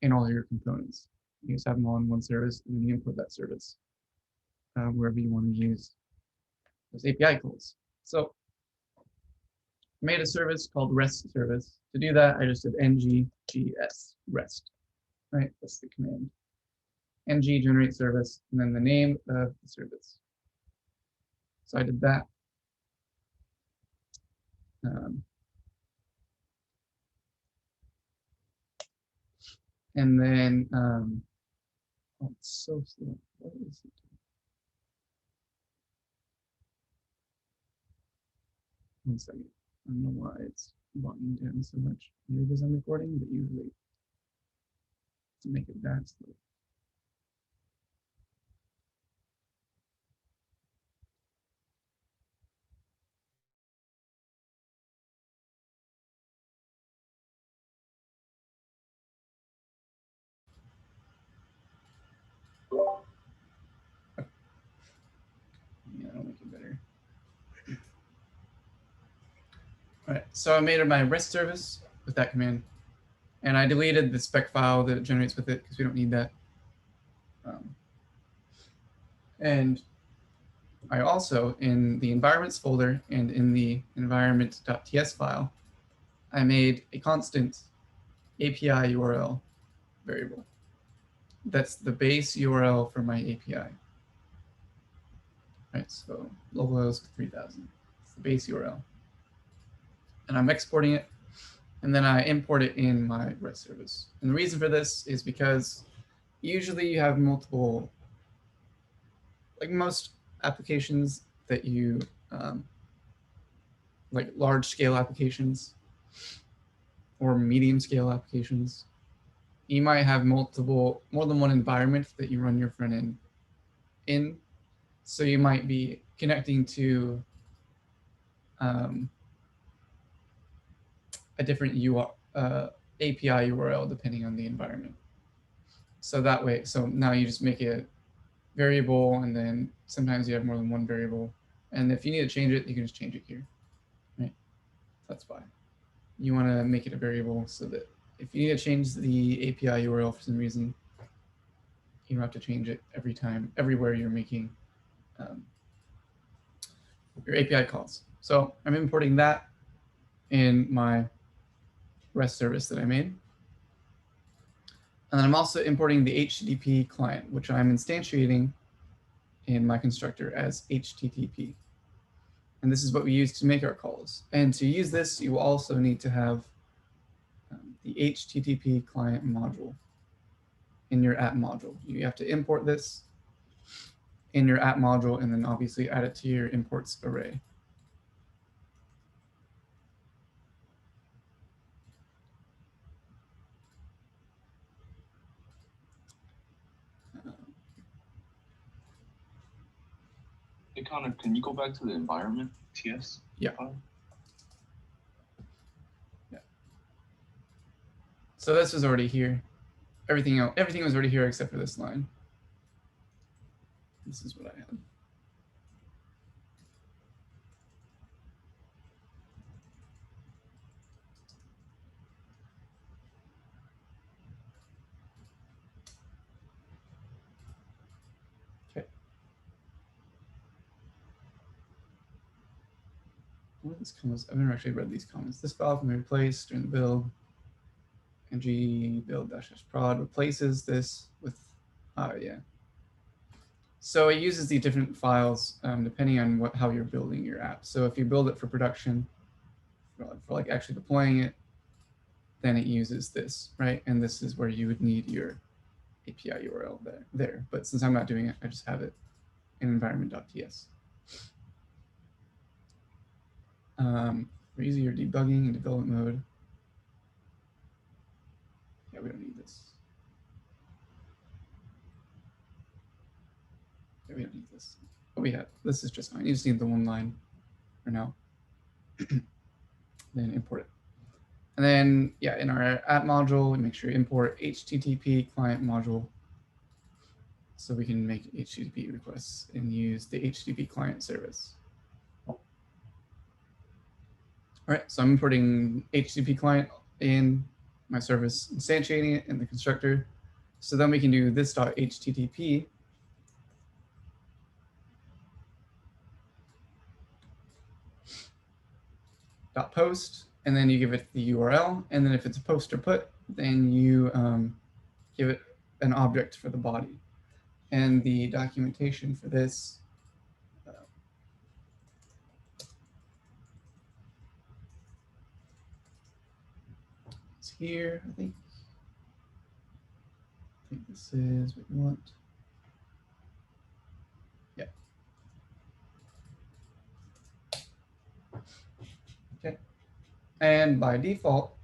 [SPEAKER 1] in all your components. You just have them all in one service, and then you import that service wherever you want to use those API calls. So I made a service called REST service. To do that, I just did nggs REST, right? That's the command. ng generate service, and then the name of the service. So I did that. And then, oh, it's so slow. What is it? One second. I don't know why it's bogging down so much. Maybe because I'm recording, but usually to make it that slow. Yeah, I'll make it better. All right, so I made my REST service with that command, and I deleted the spec file that it generates with it because we don't need that. And I also, in the environments folder and in the environment.ts file, I made a constant API URL variable. That's the base URL for my API. Right, so localhost 3000. It's the base URL. And I'm exporting it, and then I import it in my REST service. And the reason for this is because usually you have multiple, like most applications that you, like large scale applications or medium scale applications, you might have more than one environment that you run your front end in. So you might be connecting to a different API URL depending on the environment. So that way, so now you just make a variable, and then sometimes you have more than one variable. And if you need to change it, you can just change it here, right? That's why you want to make it a variable so that if you need to change the API URL for some reason, you don't have to change it every time, everywhere you're making your API calls. So I'm importing that in my REST service that I made. And I'm also importing the HTTP client, which I'm instantiating in my constructor as HTTP. And this is what we use to make our calls. And to use this, you will also need to have the HTTP client module in your app module. You have to import this in your app module, and then obviously add it to your imports array.
[SPEAKER 2] Hey Connor, can you go back to the environment TS?
[SPEAKER 1] Yeah.
[SPEAKER 2] file?
[SPEAKER 1] Yeah. So this was already here. Everything was already here except for this line. This is what I had. Okay. What are these comments? I've never actually read these comments. This file can be replaced during the build. ng build --prod replaces this with, yeah. So it uses the different files depending on how you're building your app. So if you build it for production, for like actually deploying it, then it uses this, right? And this is where you would need your API URL there. But since I'm not doing it, I just have it in environment.ts. For easier debugging in development mode. Yeah, we don't need this. Yeah, we don't need this. But we have, this is just fine. You just need the one line for now. Then import it. And then, yeah, in our app module, we make sure you import HTTP client module so we can make HTTP requests and use the HTTP client service. All right, so I'm importing HTTP client in my service, instantiating it in the constructor, So then we can do this .http .post, and then you give it the URL, and then if it's a post or put, then you give it an object for the body. And the documentation for this is here, I think. I think this is what you want. Yeah. Okay. And by default,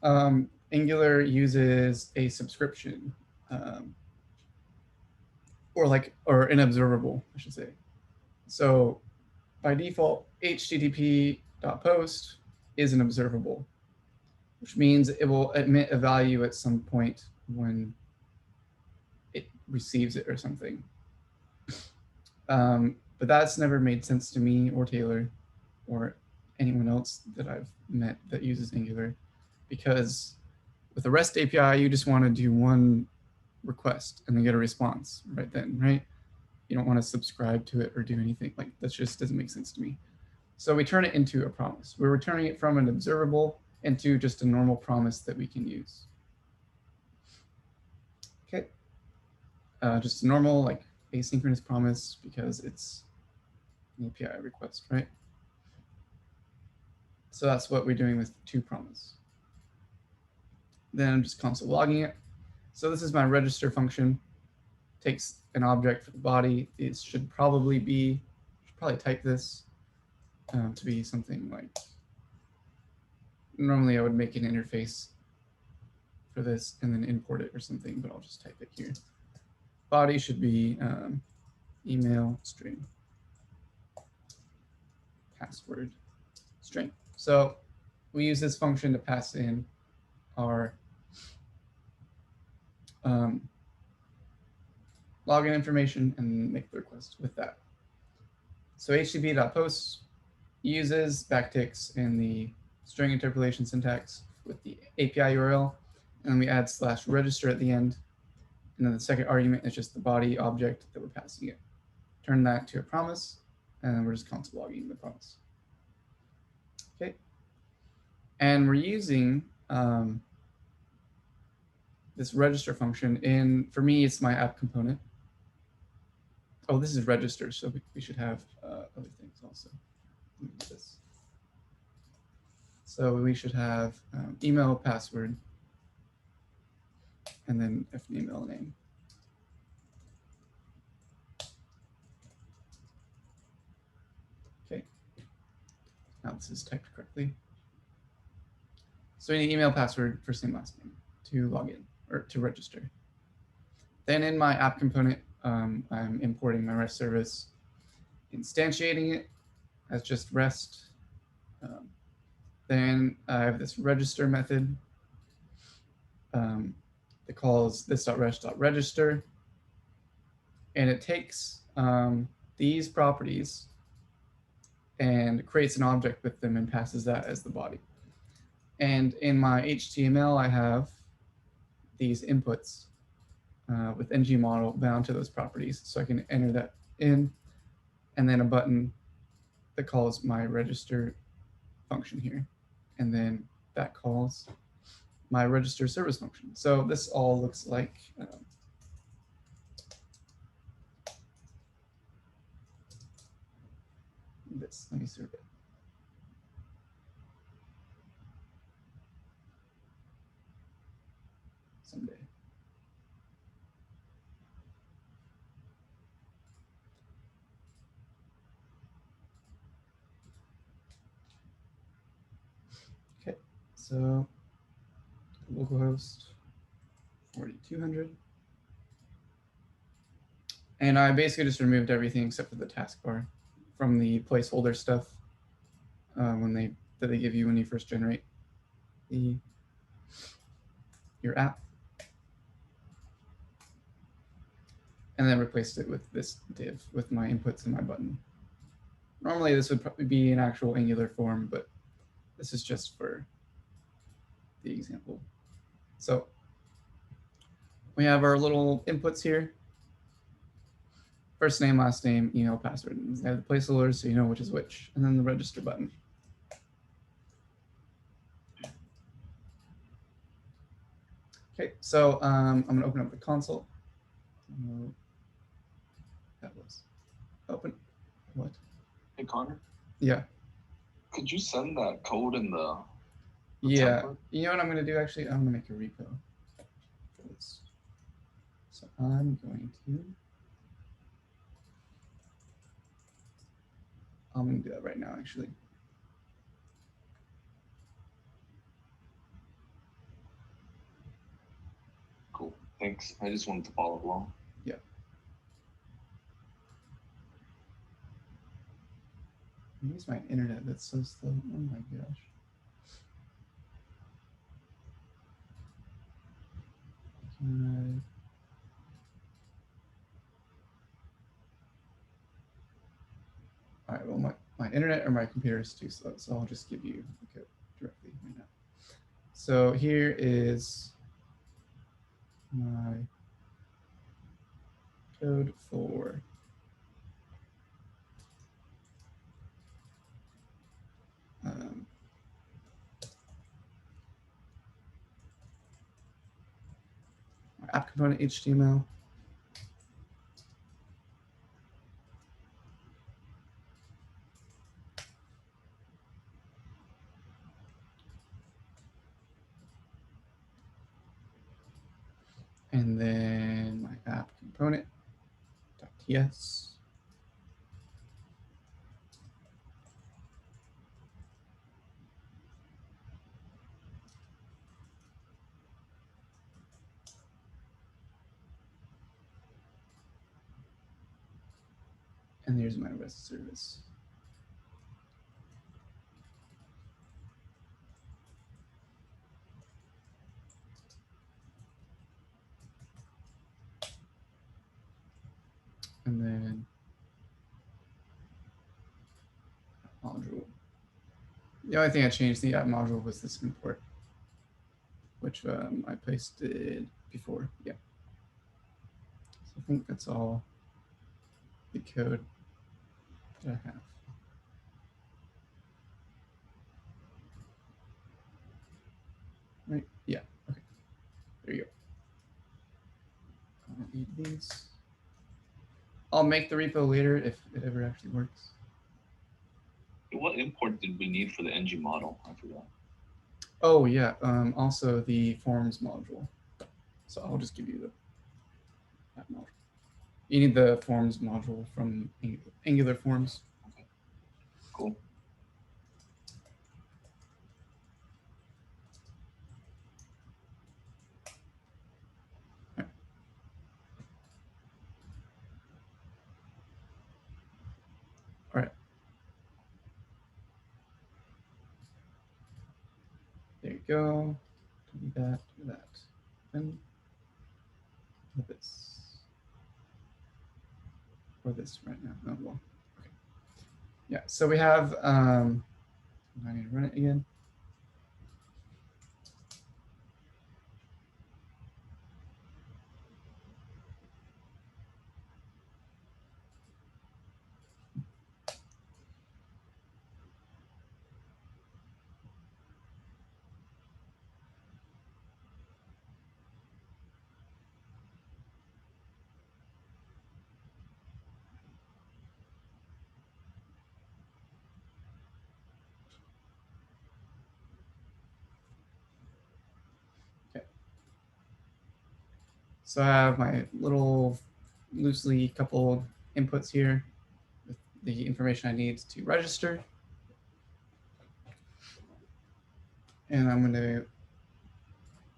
[SPEAKER 1] Angular uses a subscription, or an observable, I should say. So by default, http.post is an observable, which means it will emit a value at some point when it receives it or something. But that's never made sense to me or Taylor or anyone else that I've met that uses Angular, because with a REST API, you just want to do one request and then get a response right then, right? You don't want to subscribe to it or do anything. Like, that just doesn't make sense to me. So we turn it into a promise. We're returning it from an observable into just a normal promise that we can use. Okay. Just a normal, like, asynchronous promise, because it's an API request, right? So that's what we're doing with toPromise. Then I'm just console logging it. So this is my register function. Takes an object for the body. It should probably type this to be something like, normally I would make an interface for this and then import it or something, but I'll just type it here. Body should be email string password string. So we use this function to pass in our login information and make the request with that. So http.post uses backticks in the string interpolation syntax with the API URL, and then we add /register at the end. And then the second argument is just the body object that we're passing it. Turn that to a promise, and then we're just console logging the promise. Okay. And we're using this register function for me, it's my app component. Oh, this is register, so we should have other things also. This. So we should have email password, and then an email name. Okay. Now this is typed correctly. So we need email password, first name, last name to log in or to register. Then in my app component, I'm importing my REST service, instantiating it as just REST. Then I have this register method that calls this.rest.register, and it takes these properties and creates an object with them and passes that as the body. And in my HTML, I have these inputs with ngModel bound to those properties, so I can enter that in, and then a button that calls my register function here, and then that calls my register service function. So this all looks like this. Let me serve it. Someday. Okay, so localhost 4200. And I basically just removed everything except for the taskbar from the placeholder stuff that they give you when you first generate your app. And then replaced it with this div with my inputs and my button. Normally this would probably be an actual Angular form, but this is just for the example. So we have our little inputs here. First name, last name, email, password. And they have the placeholders so you know which is which, and then the register button. Okay, so I'm gonna open up the console. That was open. What?
[SPEAKER 2] Hey Connor.
[SPEAKER 1] Yeah.
[SPEAKER 2] Could you send that code in the
[SPEAKER 1] Yeah.
[SPEAKER 2] template?
[SPEAKER 1] You know what I'm gonna do actually? I'm gonna make a repo for this. So I'm going to do that right now actually.
[SPEAKER 2] Cool. Thanks. I just wanted to follow along.
[SPEAKER 1] Yeah. Use my internet that's so slow. Oh my gosh. All right, well, my internet or my computer is too slow, so I'll just give you the code directly right now. So here is my code for my app component HTML. And then my app component.ts. And here's my REST service. And then module. The only thing I changed the app module was this import, which I pasted before. Yeah. So I think that's all the code that I have. Right? Yeah. Okay. There you go. I don't need these. I'll make the repo later if it ever actually works.
[SPEAKER 2] What import did we need for the ng model? I forgot.
[SPEAKER 1] Oh yeah. Also the forms module. So I'll just give you that module. You need the forms module from Angular Forms.
[SPEAKER 2] Okay. Cool.
[SPEAKER 1] All right. There you go. Do that. Do that. Then this. Or this right now. Oh well. Okay. Yeah. So we have. I need to run it again. So I have my little loosely coupled inputs here with the information I need to register. And I'm going to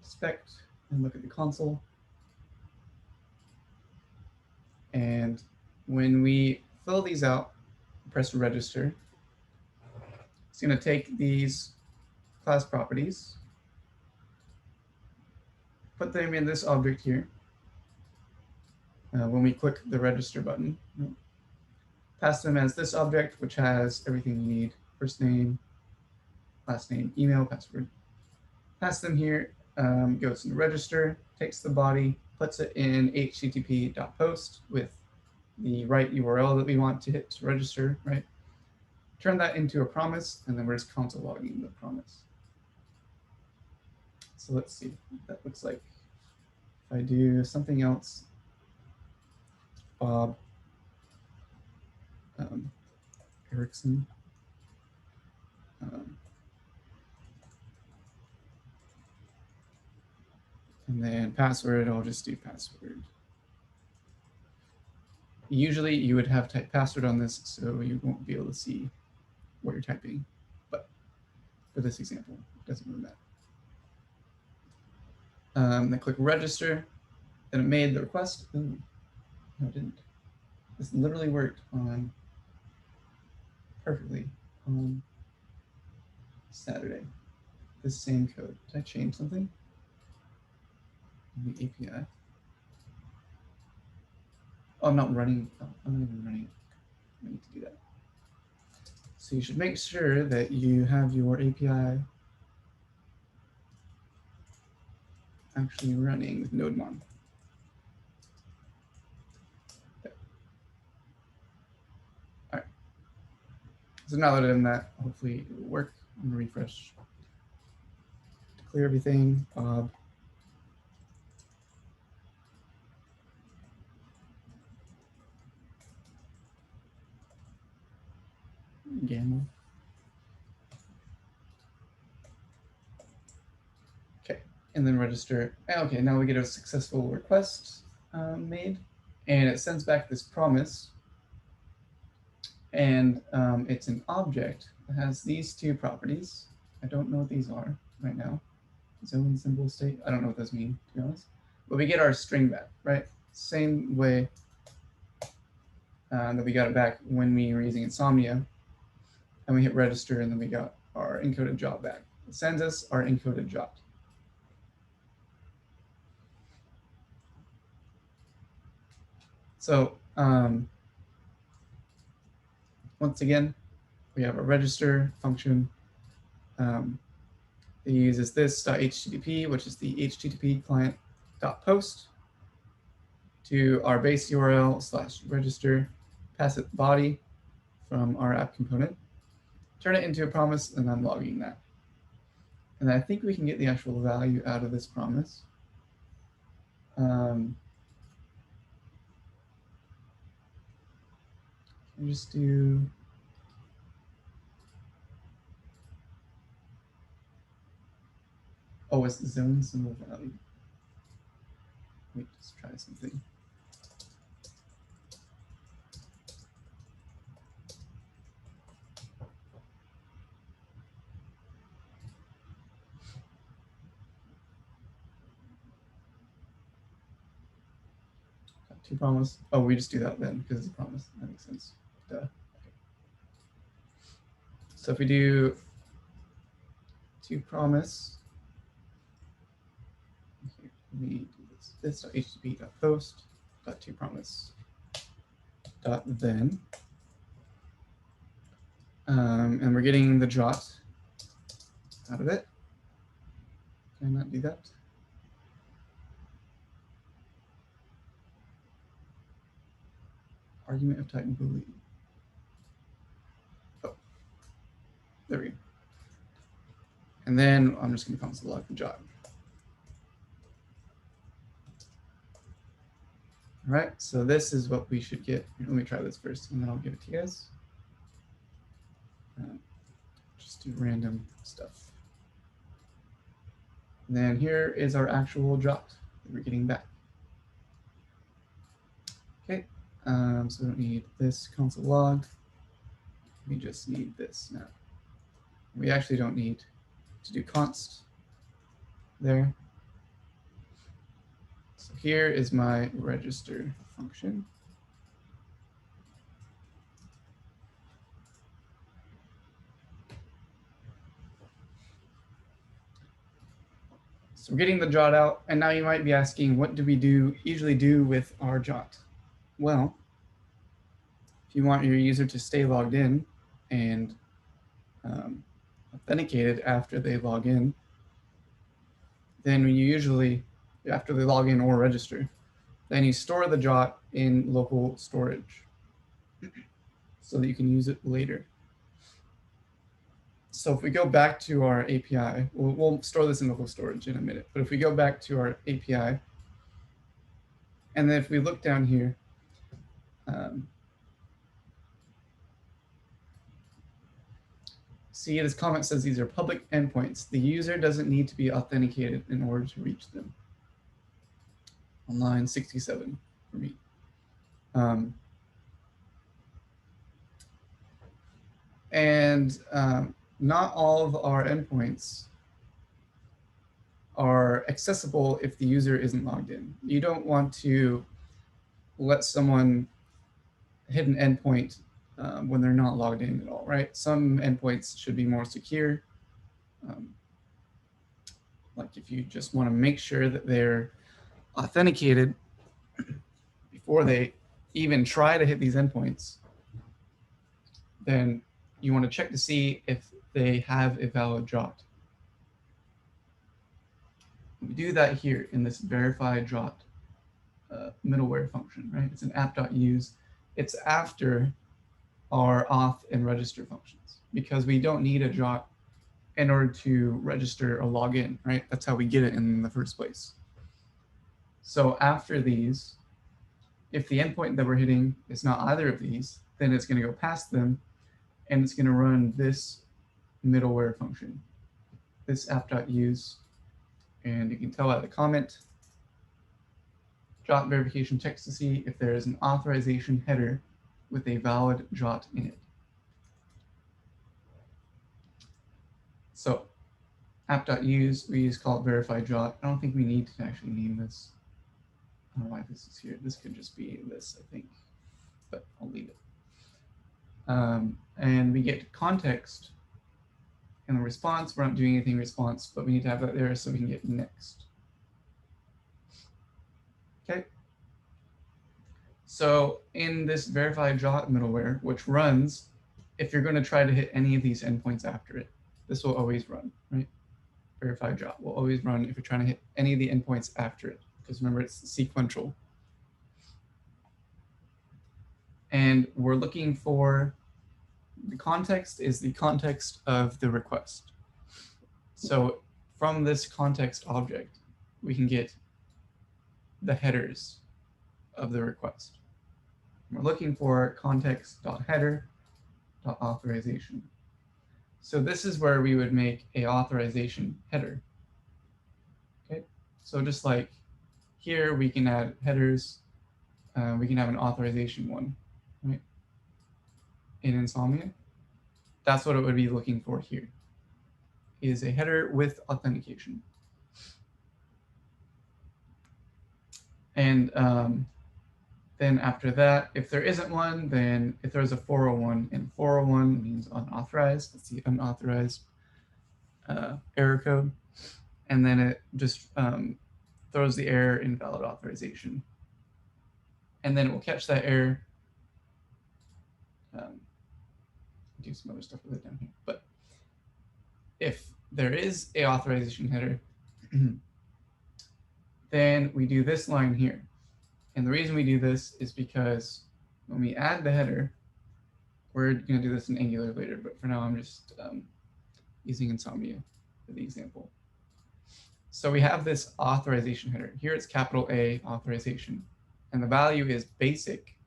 [SPEAKER 1] inspect and look at the console. And when we fill these out, press register, it's going to take these class properties, put them in this object here. When we click the register button, pass them as this object, which has everything you need: first name, last name, email, password. Pass them here goes into register, takes the body, puts it in http.post with the right URL that we want to hit to register, right? Turn that into a promise, and then we're just console logging the promise. So let's see what that looks like. If I do something else, Bob Erickson. And then password, I'll just do password. Usually you would have type password on this, so you won't be able to see what you're typing. But for this example, it doesn't really matter. Then click register. Then it made the request. Ooh, no, it didn't. This literally worked on perfectly on Saturday. This same code. Did I change something in the API? Oh, I'm not running. Oh, I'm not even running it. I need to do that. So you should make sure that you have your API actually running with NodeMon. All right. So now that I'm in that, hopefully it will work. I'm gonna refresh to clear everything. Bob. Gamma. Okay, and then register. Okay, now we get a successful request made, and it sends back this promise. And it's an object that has these two properties. I don't know what these are right now. Zone, symbol, state. I don't know what those mean, to be honest. But we get our string back, right? Same way that we got it back when we were using Insomnia. And we hit register, and then we got our encoded jot back. It sends us our encoded jot. So once again, we have a register function. It uses this .http, which is the HTTP client.post, to our base URL /register, pass it body from our app component, turn it into a promise, and I'm logging that. And I think we can get the actual value out of this promise. And just do it's the zone symbol value. Wait, just try something. To promise. Oh, we just do that then because it's a promise. That makes sense. Duh. Okay. So if we do to promise, okay, we do this http.post to promise then, and we're getting the jot out of it. Can I not do that? Argument of type boolean. Oh, there we go. And then I'm just going to console log the jot. All right, so this is what we should get. Let me try this first, and then I'll give it to you guys. Just do random stuff. And then here is our actual jot that we're getting back. Okay, so we don't need this console log. We just need this now. We actually don't need to do const there. So here is my register function. So we're getting the jot out, and now you might be asking, what do we usually do with our jot? Well, if you want your user to stay logged in and authenticated after they log in, then you usually, after they log in or register, then you store the jot in local storage so that you can use it later. So if we go back to our API, we'll store this in local storage in a minute, but if we go back to our API, and then if we look down here, see this comment says these are public endpoints. The user doesn't need to be authenticated in order to reach them. On line 67 for me. Not all of our endpoints are accessible if the user isn't logged in. You don't want to let someone hit an endpoint when they're not logged in at all, right? Some endpoints should be more secure. Like if you just want to make sure that they're authenticated before they even try to hit these endpoints, then you want to check to see if they have a valid jot. We do that here in this verify jot middleware function, right? It's an app.use. It's after our auth and register functions because we don't need a jot in order to register or log in, right? That's how we get it in the first place. So after these, if the endpoint that we're hitting is not either of these, then it's going to go past them and it's going to run this middleware function, this app.use. And you can tell by the comment, jot verification checks to see if there is an authorization header with a valid jot in it. So app.use, we use call it verify jot. I don't think we need to actually name this. I don't know why this is here. This could just be this, I think, but I'll leave it. And we get context in the response. We're not doing anything response, but we need to have that there so we can get next. Okay. So in this verify jot middleware, which runs, if you're going to try to hit any of these endpoints after it, this will always run, right? Verify jot will always run if you're trying to hit any of the endpoints after it, because remember it's sequential. And we're looking for, the context is the context of the request. So from this context object, we can get the headers of the request. We're looking for context.header.authorization. So this is where we would make a authorization header. Okay, so just like here, we can add headers. We can have an authorization one, right? In Insomnia, that's what it would be looking for here, is a header with authentication. And then after that, if there isn't one, then if there's a 401, and 401 means unauthorized, that's the unauthorized error code. And then it just throws the error invalid authorization. And then it will catch that error. Do some other stuff with it down here. But if there is a authorization header, then we do this line here. And the reason we do this is because when we add the header, we're going to do this in Angular later, but for now I'm just using Insomnia for the example. So we have this authorization header. Here it's capital A authorization, and the value is basic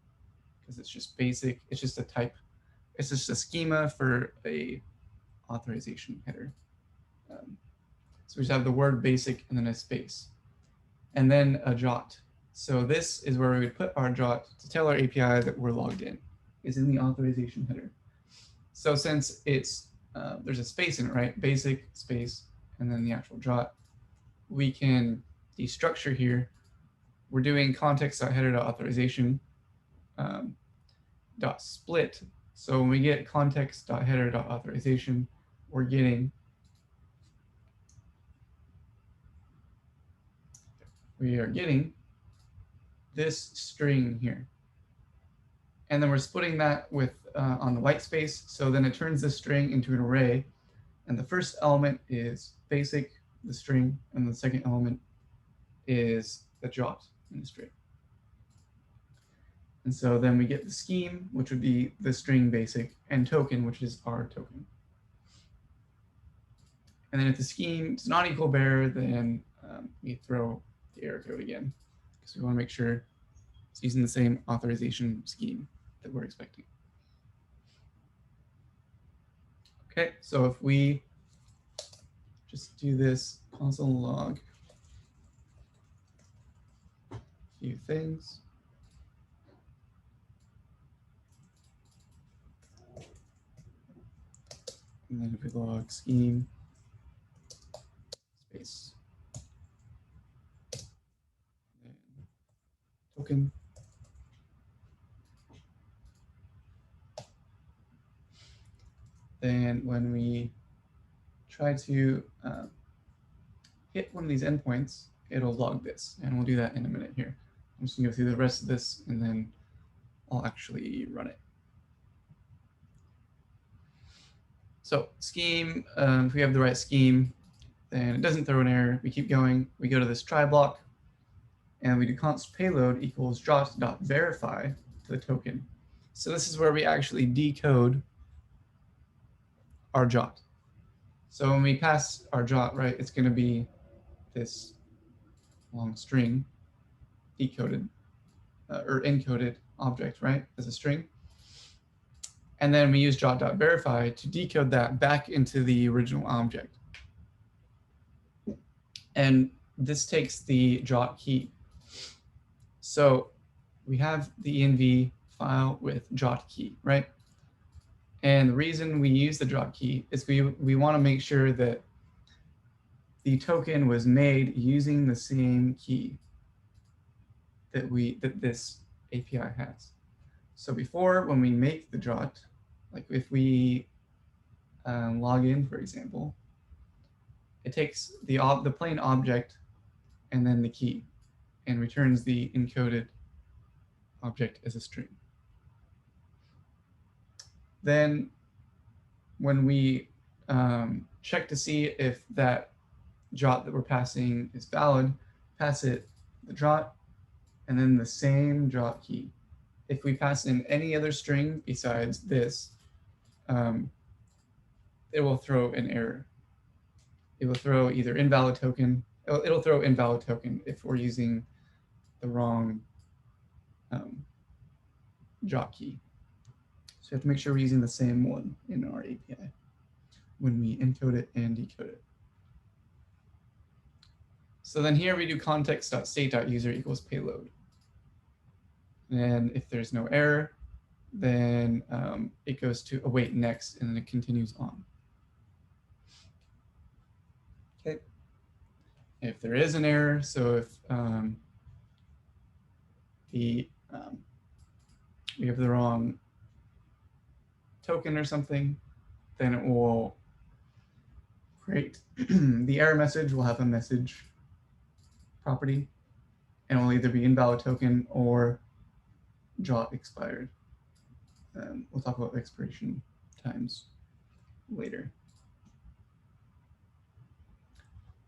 [SPEAKER 1] because it's just basic. It's just a type. It's just a schema for a authorization header. So we just have the word basic and then a space, and then a jot. So this is where we would put our jot to tell our API that we're logged in, is in the authorization header. So since it's there's a space in it, right? Basic space and then the actual jot, we can destructure here. We're doing context.header.authorization dot split. So when we get context.header.authorization, we're getting this string here. And then we're splitting that with on the white space. So then it turns this string into an array. And the first element is basic, the string, and the second element is the jot in the string. And so then we get the scheme, which would be the string basic, and token, which is our token. And then if the scheme does not equal bearer, then we throw the error code again, because we want to make sure it's using the same authorization scheme that we're expecting. Okay, so if we just do this console log a few things. And then if we log scheme space token, then when we try to hit one of these endpoints, it'll log this, and we'll do that in a minute here. I'm just gonna go through the rest of this, and then I'll actually run it. So scheme, if we have the right scheme, then it doesn't throw an error. We keep going. We go to this try block, and we do const payload equals jot.verify to the token. So this is where we actually decode our jot. So when we pass our jot, right, it's going to be this long string decoded or encoded object, right, as a string. And then we use jot.verify to decode that back into the original object. And this takes the jot key. So we have the env file with jot key, right? And the reason we use the jot key is we want to make sure that the token was made using the same key that this API has. So before, when we make the jot, like if we log in, for example, it takes the plain object and then the key and returns the encoded object as a string. Then when we check to see if that jot that we're passing is valid, pass it the jot and then the same jot key. If we pass in any other string besides this, it will throw an error. It will throw either invalid token. It'll throw invalid token if we're using the wrong jot key. So we have to make sure we're using the same one in our API when we encode it and decode it. So then here we do context.state.user equals payload. And if there's no error, then it goes to await next, and then it continues on. Okay. If there is an error, so if we have the wrong token or something, then it will create the error message will have a message property, and it will either be invalid token or jot expired. We'll talk about expiration times later.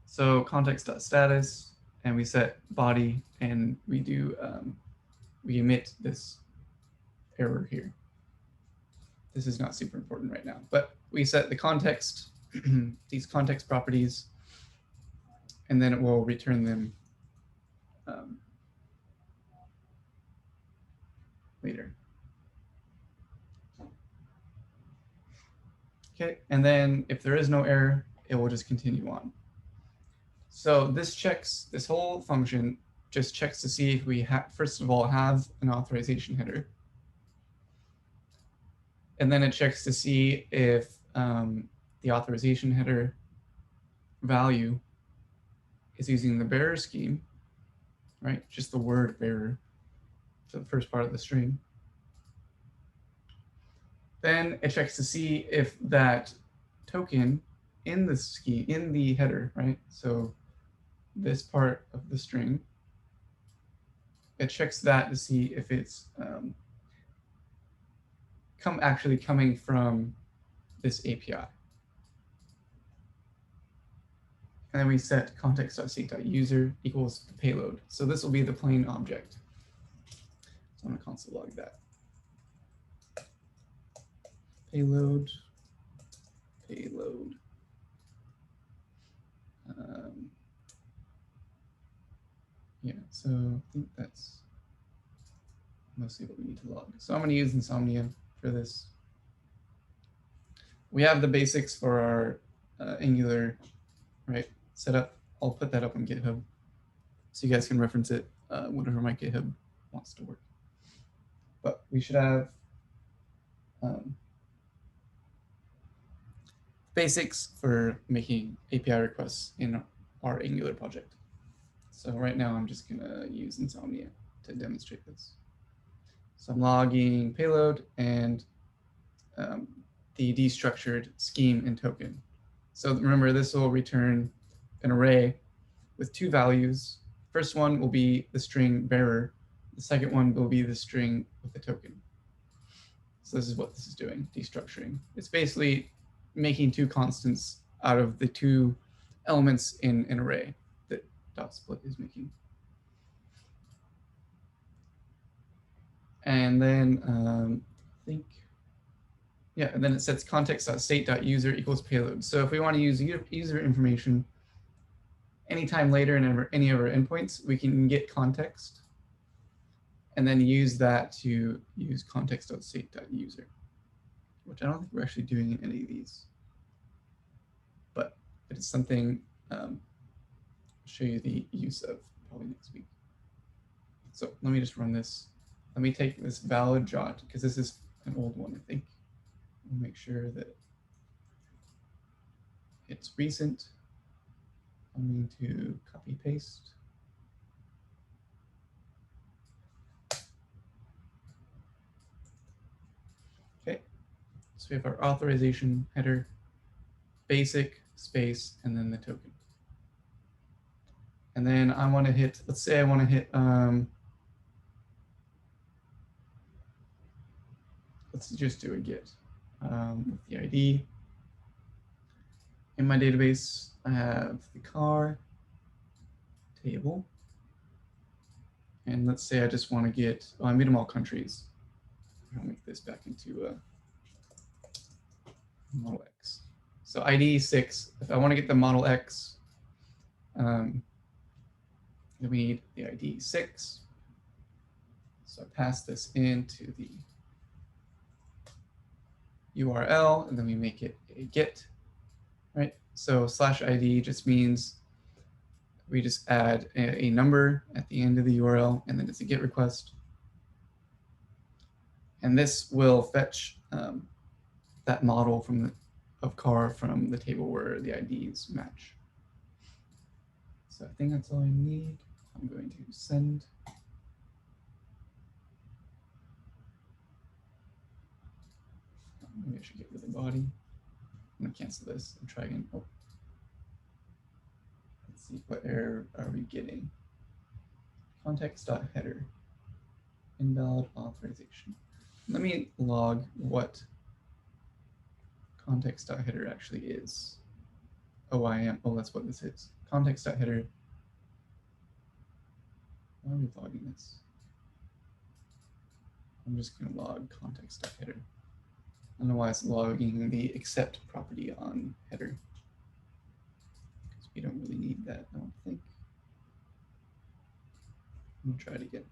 [SPEAKER 1] So context.status, and we set body, and we do we emit this error here. This is not super important right now, but we set the context, these context properties, and then it will return them later. Okay, and then if there is no error, it will just continue on. So this whole function just checks to see if we first of all have an authorization header. And then it checks to see if the authorization header value is using the bearer scheme, right? Just the word bearer, so the first part of the string. Then it checks to see if that token in the scheme, in the header, right? So this part of the string, it checks that to see if it's actually coming from this API. And then we set context.state.user equals the payload. So this will be the plain object. So I'm going to console log that. Payload. Yeah, so I think that's mostly what we need to log. So I'm going to use Insomnia for this. We have the basics for our Angular, right, setup. I'll put that up on GitHub so you guys can reference it whenever my GitHub wants to work. But we should have basics for making API requests in our Angular project. So right now I'm just going to use Insomnia to demonstrate this. So I'm logging payload and the destructured scheme and token. So remember, this will return an array with two values. First one will be the string bearer. The second one will be the string with the token. So this is what this is doing, destructuring. It's basically making two constants out of the two elements in an array that .split is making. And then I think, yeah, and then it sets context.state.user equals payload. So if we want to use user information anytime later in any of our endpoints, we can get context and then use that to use context.state.user, which I don't think we're actually doing in any of these. But it is something I'll show you the use of probably next week. So let me just run this. Let me take this valid jot, because this is an old one, I think. We'll make sure that it's recent. I'm going to copy paste. Okay, so we have our authorization header, basic, space, and then the token. And then I want to hit, let's say I want to hit, let's just do a get with the ID. In my database, I have the car table. And let's say I just want to get, I made them all countries. I'll make this back into a Model X. So ID 6, if I want to get the Model X, then we need the ID 6. So I pass this into the URL, and then we make it a get, right? So /ID just means we just add a number at the end of the URL, and then it's a GET request. And this will fetch that model of car from the table where the IDs match. So I think that's all I need. I'm going to send. Maybe I should get rid of the body. I'm going to cancel this and try again. Oh. Let's see, what error are we getting? Context.header. Invalid authorization. Let me log what context.header actually is. Oh, that's what this is. Context.header. Why are we logging this? I'm just going to log context.header. I don't know why it's logging the accept property on header, because we don't really need that, I don't think. I'm going to try it again.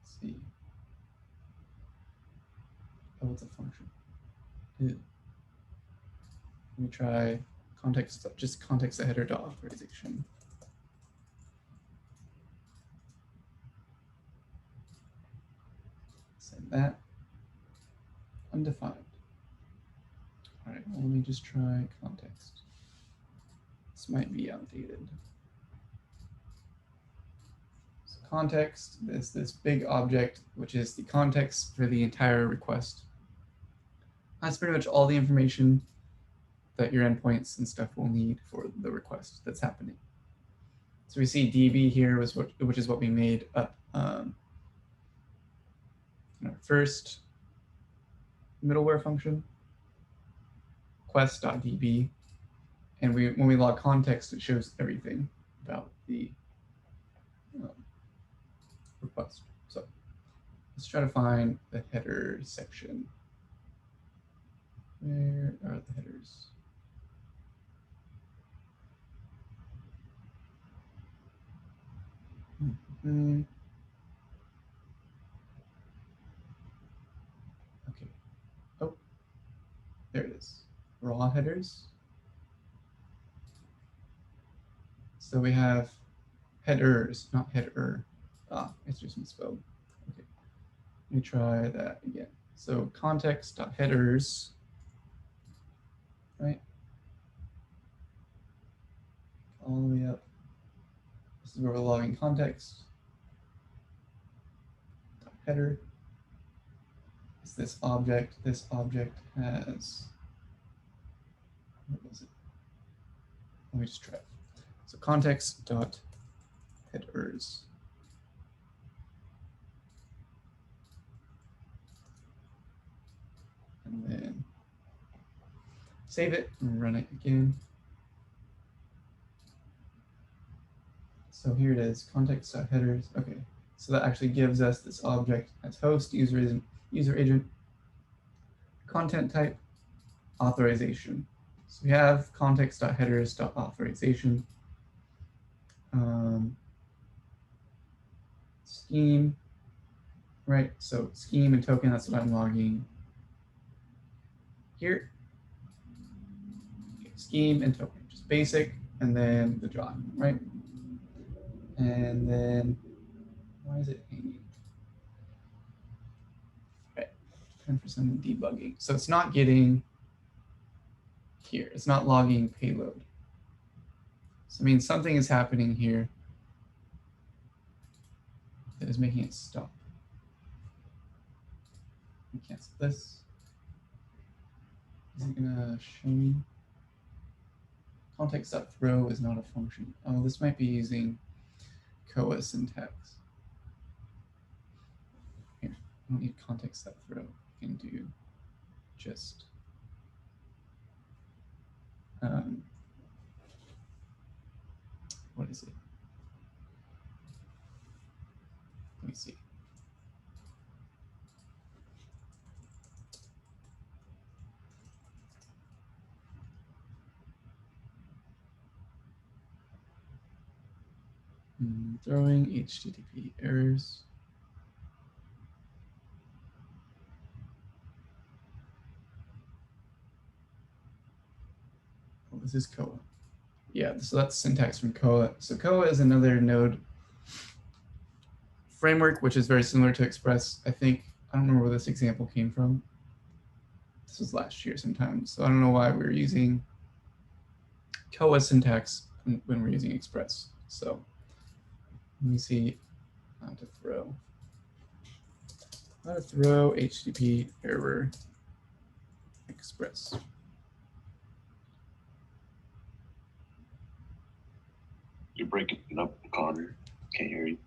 [SPEAKER 1] Let's see. Oh, it's a function. Let me try just context.header.authorization. Send that. Undefined. All right, well, let me just try context. This might be outdated. So context is this big object, which is the context for the entire request. That's pretty much all the information that your endpoints and stuff will need for the request that's happening. So we see DB here, which is what we made up in our first middleware function, quest.db, and when we log context, it shows everything about the request. So let's try to find the header section. Where are the headers? Mm-hmm. Okay. Oh, there it is. Raw headers. So we have headers, not header. Ah, it's just misspelled. Okay. Let me try that again. So context.headers, right? All the way up. This is where we're logging context. Header is this object. This object has, what was it? Let me just try it. So context.headers. And then save it and run it again. So here it is, context.headers. Okay, so that actually gives us this object as host, user agent, content type, authorization. So we have context.headers.authorization. Scheme, right? So scheme and token, that's what I'm logging here. Okay, scheme and token, just basic, and then the job, right? And then, why is it hanging? Right, 10% debugging. So it's not getting here. It's not logging payload. So it means something is happening here that is making it stop. Let me cancel this. Is it gonna show me? Context.throw is not a function. Oh, this might be using Koa syntax. Here, I don't need context.throw. I can do just what is it? Let me see. Throwing HTTP errors. Oh, this is Koa. Yeah, so that's syntax from Koa. So Koa is another node framework, which is very similar to Express. I think, I don't remember where this example came from. This was last year sometime. So I don't know why we were using Koa syntax when we're using Express. So let me see how to throw. How to throw HTTP error Express.
[SPEAKER 2] You're breaking it up, Connor. Can't hear you.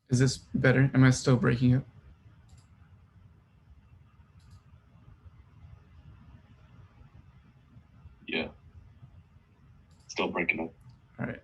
[SPEAKER 1] Is this better? Am I still breaking up?
[SPEAKER 2] Yeah. Still breaking up.
[SPEAKER 1] All right.